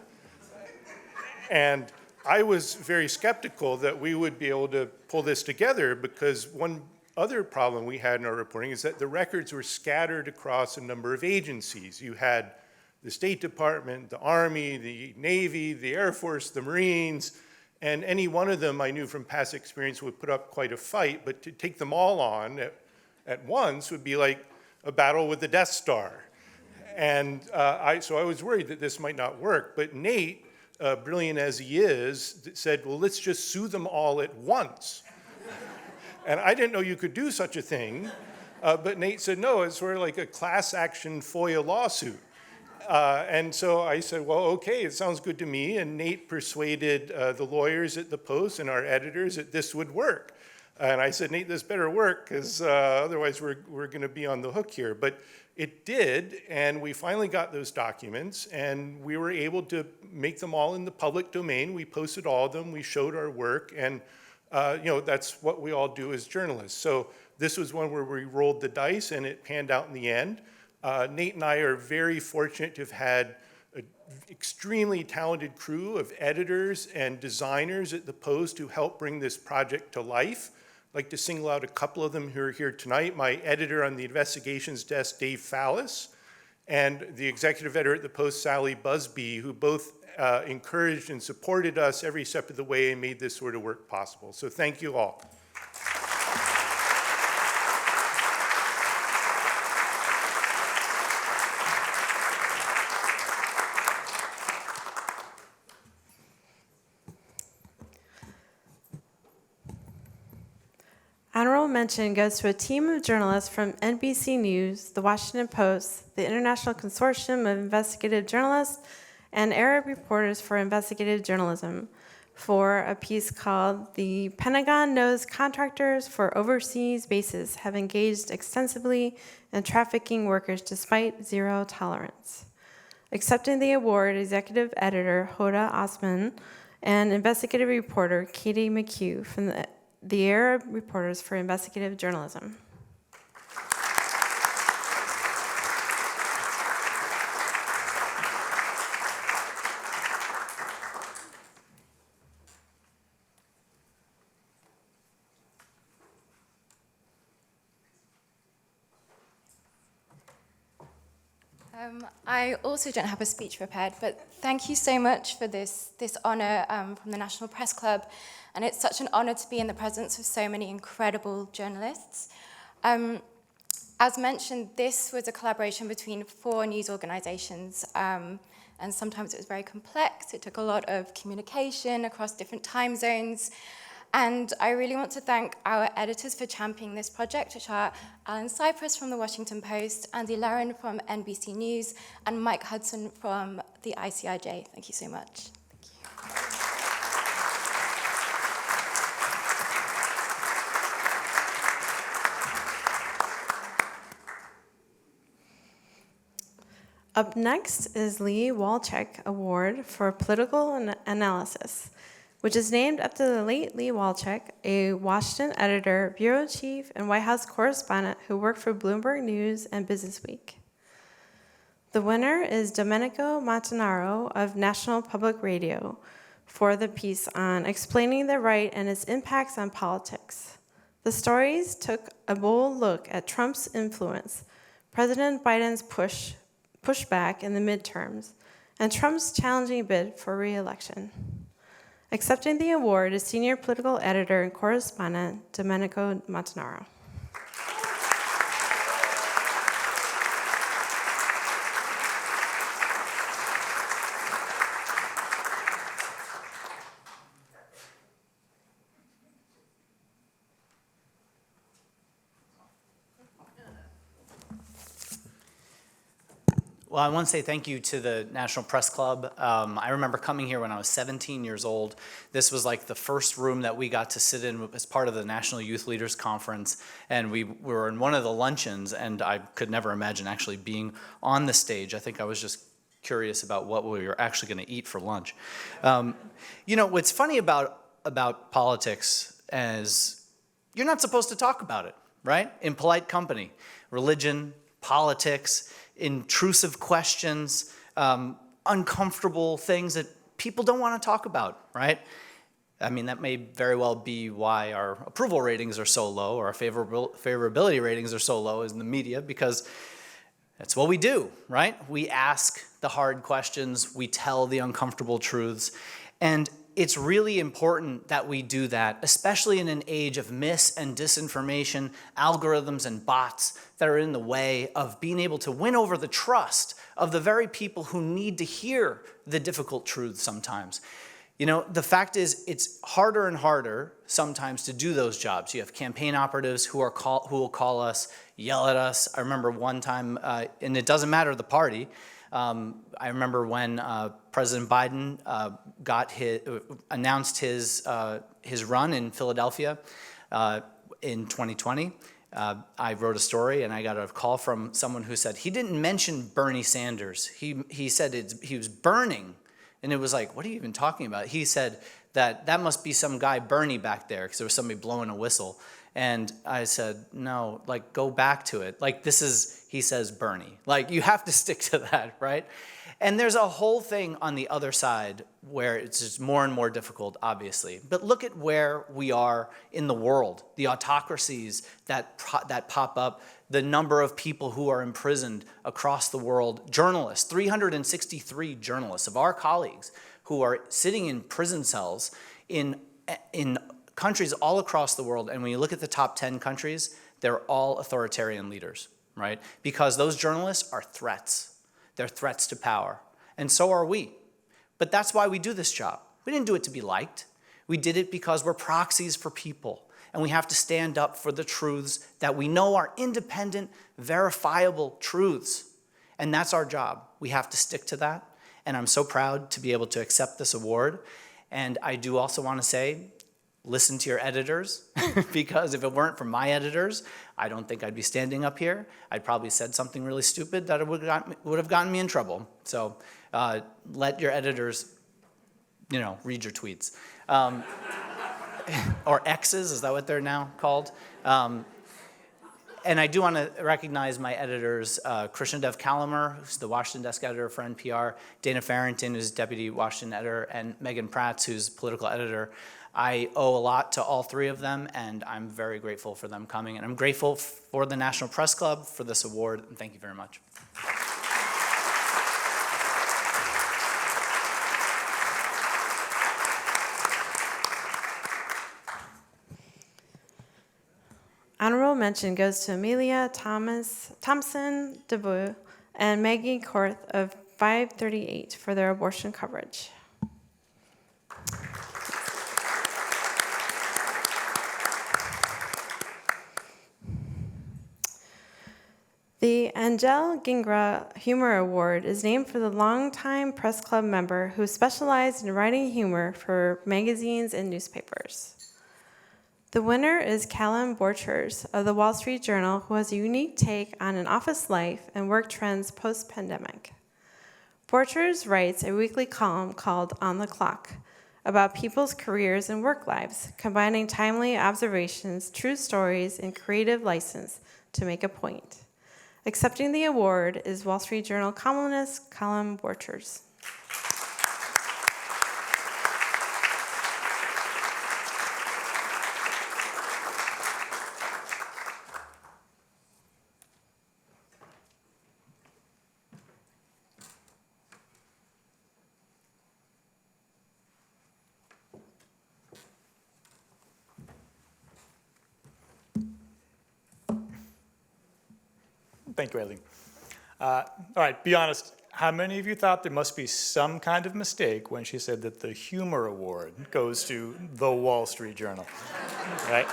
And I was very skeptical that we would be able to pull this together, because one other problem we had in our reporting is that the records were scattered across a number of agencies. You had the State Department, the Army, the Navy, the Air Force, the Marines, and any one of them I knew from past experience would put up quite a fight, but to take them all on at once would be like a battle with the Death Star. And so I was worried that this might not work, but Nate, brilliant as he is, said, well, let's just sue them all at once. And I didn't know you could do such a thing, but Nate said, no, it's sort of like a class action FOIA lawsuit. And so I said, well, okay, it sounds good to me. And Nate persuaded the lawyers at the Post and our editors that this would work. And I said, Nate, this better work, because otherwise we're going to be on the hook here. But it did, and we finally got those documents, and we were able to make them all in the public domain. We posted all of them. We showed our work, and that's what we all do as journalists. So this was one where we rolled the dice, and it panned out in the end. Nate and I are very fortunate to have had an extremely talented crew of editors and designers at the Post who helped bring this project to life. I'd like to single out a couple of them who are here tonight. My editor on the investigations desk, Dave Fallis, and the executive editor at the Post, Sally Busby, who both encouraged and supported us every step of the way and made this sort of work possible. So thank you all. Honorable mention goes to a team of journalists from NBC News, The Washington Post, the International Consortium of Investigative Journalists, and Arab Reporters for Investigative Journalism for a piece called "The Pentagon Knows Contractors for Overseas Bases Have Engaged Extensively in Trafficking Workers Despite Zero Tolerance." Accepting the award, executive editor Hoda Osman and investigative reporter Katie McHugh from the Arab Reporters for Investigative Journalism. I also don't have a speech prepared, but thank you so much for this honor from the National Press Club, and it's such an honor to be in the presence of so many incredible journalists. As mentioned, this was a collaboration between 4 news organizations, and sometimes it was very complex. It took a lot of communication across different time zones. And I really want to thank our editors for championing this project, which are Alan Cypress from the Washington Post, Andy Laren from NBC News, and Mike Hudson from the ICIJ. Thank you so much. Up next is Lee Walchek Award for Political Analysis. which is named after the late Lee Walchek, a Washington editor, bureau chief, and White House correspondent who worked for Bloomberg News and Business Week. The winner is Domenico Montanaro of National Public Radio for the piece on explaining the right and its impacts on politics. The stories took a bold look at Trump's influence, President Biden's pushback in the midterms, and Trump's challenging bid for re-election. Accepting the award is senior political editor and correspondent Domenico Montanaro. Well, I want to say thank you to the National Press Club. I remember coming here when I was 17 years old. This was like the first room that we got to sit in as part of the National Youth Leaders Conference, and we were in one of the luncheons, and I could never imagine actually being on the stage. I think I was just curious about what we were actually going to eat for lunch. You know, what's funny about politics is you're not supposed to talk about it, right? In polite company, religion, politics, intrusive questions, uncomfortable things that people don't want to talk about, right? I mean, that may very well be why our approval ratings are so low, or our favorability ratings are so low in the media, because that's what we do, right? We ask the hard questions, we tell the uncomfortable truths, and it's really important that we do that, especially in an age of mis and disinformation, algorithms and bots that are in the way of being able to win over the trust of the very people who need to hear the difficult truths sometimes. You know, the fact is, it's harder and harder sometimes to do those jobs. You have campaign operatives who will call us, yell at us. I remember one time, and it doesn't matter the party, I remember when President Biden announced his run in Philadelphia in 2020. I wrote a story and I got a call from someone who said he didn't mention Bernie Sanders. He said he was burning, and it was like, what are you even talking about? He said that must be some guy Bernie back there because there was somebody blowing a whistle. And I said, no, like, go back to it. Like, he says Bernie. Like, you have to stick to that, right? And there's a whole thing on the other side where it's just more and more difficult, obviously. But look at where we are in the world, the autocracies that pop up, the number of people who are imprisoned across the world, journalists, 363 journalists of our colleagues who are sitting in prison cells in countries all across the world. And when you look at the top 10 countries, they're all authoritarian leaders, right? Because those journalists are threats. They're threats to power. And so are we. But that's why we do this job. We didn't do it to be liked. We did it because we're proxies for people. And we have to stand up for the truths that we know are independent, verifiable truths. And that's our job. We have to stick to that. And I'm so proud to be able to accept this award. And I do also want to say, listen to your editors, because if it weren't for my editors, I don't think I'd be standing up here. I'd probably said something really stupid that would have gotten me in trouble. So let your editors, read your tweets. Or X's, is that what they're now called? And I do want to recognize my editors, Krishna Dev Kalamer, who's the Washington desk editor for NPR, Dana Farrington, who's deputy Washington editor, and Megan Pratt, who's political editor. I owe a lot to all three of them, and I'm very grateful for them coming. And I'm grateful for the National Press Club for this award, and thank you very much. Honorable mention goes to Amelia Thompson DeVoe and Maggie Korth of 538 for their abortion coverage. The Angel Gingra Humor Award is named for the longtime Press Club member who specialized in writing humor for magazines and newspapers. The winner is Callum Borchers of the Wall Street Journal, who has a unique take on an office life and work trends post-pandemic. Borchers writes a weekly column called On the Clock, about people's careers and work lives, combining timely observations, true stories, and creative license to make a point. Accepting the award is Wall Street Journal columnist Colin Borchers. Thank you, Eileen. All right, be honest. How many of you thought there must be some kind of mistake when she said that the Humor Award goes to the Wall Street Journal, right?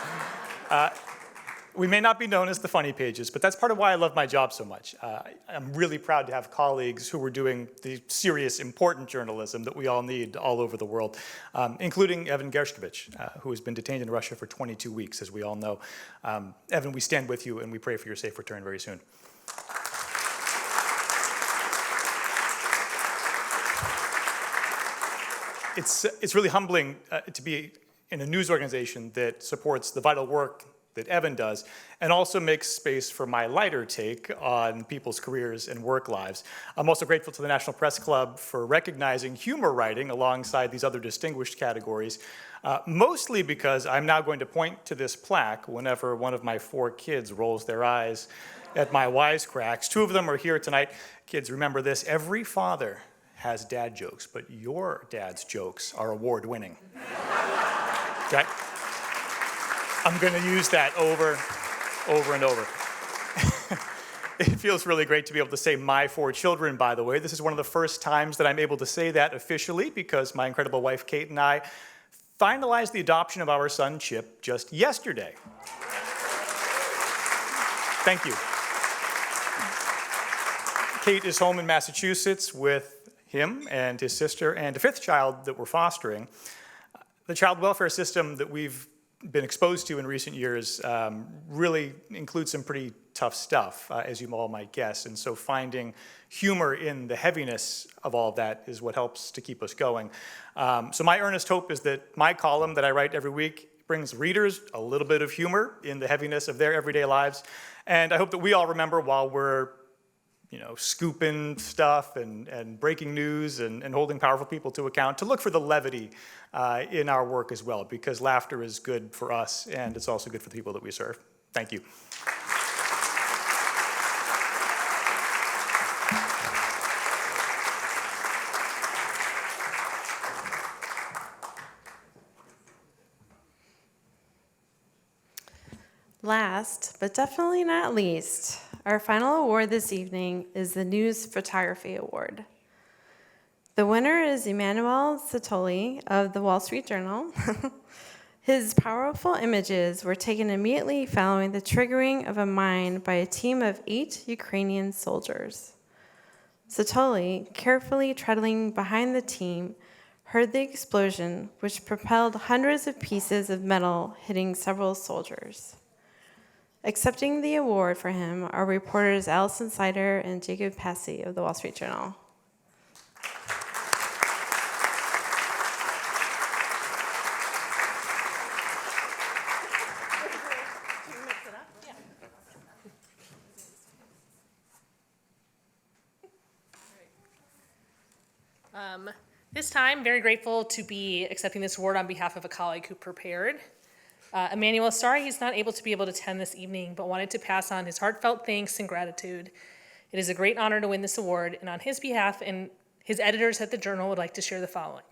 We may not be known as the funny pages, but that's part of why I love my job so much. I'm really proud to have colleagues who are doing the serious, important journalism that we all need all over the world, including Evan Gershkovich, who has been detained in Russia for 22 weeks, as we all know. Evan, we stand with you and we pray for your safe return very soon. It's really humbling to be in a news organization that supports the vital work that Evan does and also makes space for my lighter take on people's careers and work lives. I'm also grateful to the National Press Club for recognizing humor writing alongside these other distinguished categories, mostly because I'm now going to point to this plaque whenever one of my 4 kids rolls their eyes at my wisecracks. 2 of them are here tonight. Kids, remember this: every father has dad jokes, but your dad's jokes are award-winning. Okay? I'm going to use that over and over. It feels really great to be able to say my 4 children, by the way. This is one of the first times that I'm able to say that officially because my incredible wife, Kate, and I finalized the adoption of our son, Chip, just yesterday. Thank you. Kate is home in Massachusetts with him and his sister and a 5th child that we're fostering. The child welfare system that we've been exposed to in recent years really includes some pretty tough stuff, as you all might guess. And so finding humor in the heaviness of all of that is what helps to keep us going. So my earnest hope is that my column that I write every week brings readers a little bit of humor in the heaviness of their everyday lives. And I hope that we all remember while we're scooping stuff and breaking news and holding powerful people to account, to look for the levity in our work as well, because laughter is good for us and it's also good for the people that we serve. Thank you. Last, but definitely not least, our final award this evening is the News Photography Award. The winner is Emmanuel Satoli of the Wall Street Journal. His powerful images were taken immediately following the triggering of a mine by a team of 8 Ukrainian soldiers. Satoli, carefully treading behind the team, heard the explosion, which propelled hundreds of pieces of metal hitting several soldiers. Accepting the award for him are reporters Allison Sider and Jacob Passy of the Wall Street Journal. This time, very grateful to be accepting this award on behalf of a colleague who prepared. Emmanuel, sorry he's not able to attend this evening, but wanted to pass on his heartfelt thanks and gratitude. It is a great honor to win this award, and on his behalf and his editors at the Journal would like to share the following.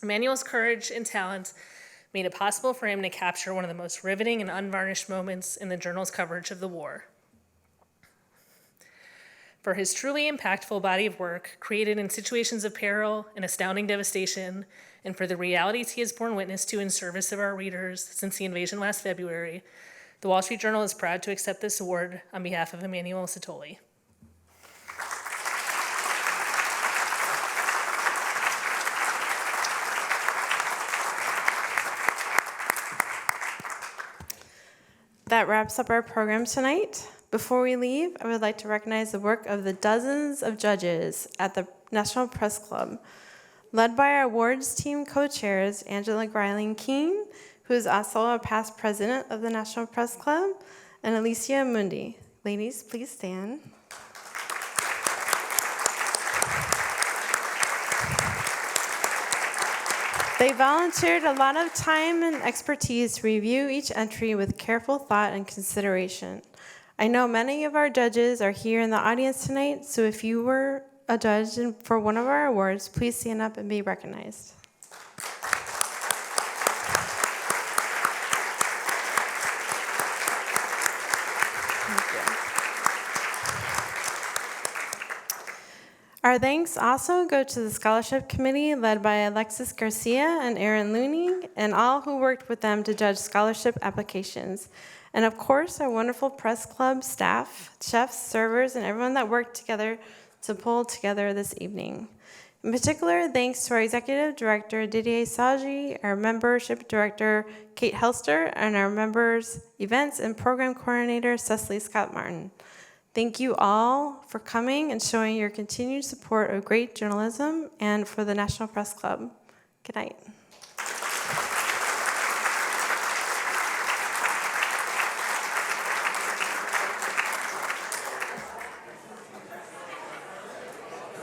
Emmanuel's courage and talent made it possible for him to capture one of the most riveting and unvarnished moments in the Journal's coverage of the war. For his truly impactful body of work, created in situations of peril and astounding devastation, and for the realities he has borne witness to in service of our readers since the invasion last February, the Wall Street Journal is proud to accept this award on behalf of Emmanuel Satoli. That wraps up our program tonight. Before we leave, I would like to recognize the work of the dozens of judges at the National Press Club. led by our awards team co-chairs, Angela Greiling Keene, who is also a past president of the National Press Club, and Alicia Mundi. Ladies, please stand. They volunteered a lot of time and expertise to review each entry with careful thought and consideration. I know many of our judges are here in the audience tonight, so if you were a judge for one of our awards, please stand up and be recognized. Our thanks also go to the Scholarship Committee led by Alexis Garcia and Aaron Looney, and all who worked with them to judge scholarship applications. And of course, our wonderful Press Club staff, chefs, servers, and everyone that worked together to pull together this evening. In particular, thanks to our Executive Director, Didier Saji, our Membership Director, Kate Helster, and our Members, Events and Program Coordinator, Cecily Scott Martin. Thank you all for coming and showing your continued support of great journalism and for the National Press Club. Good night.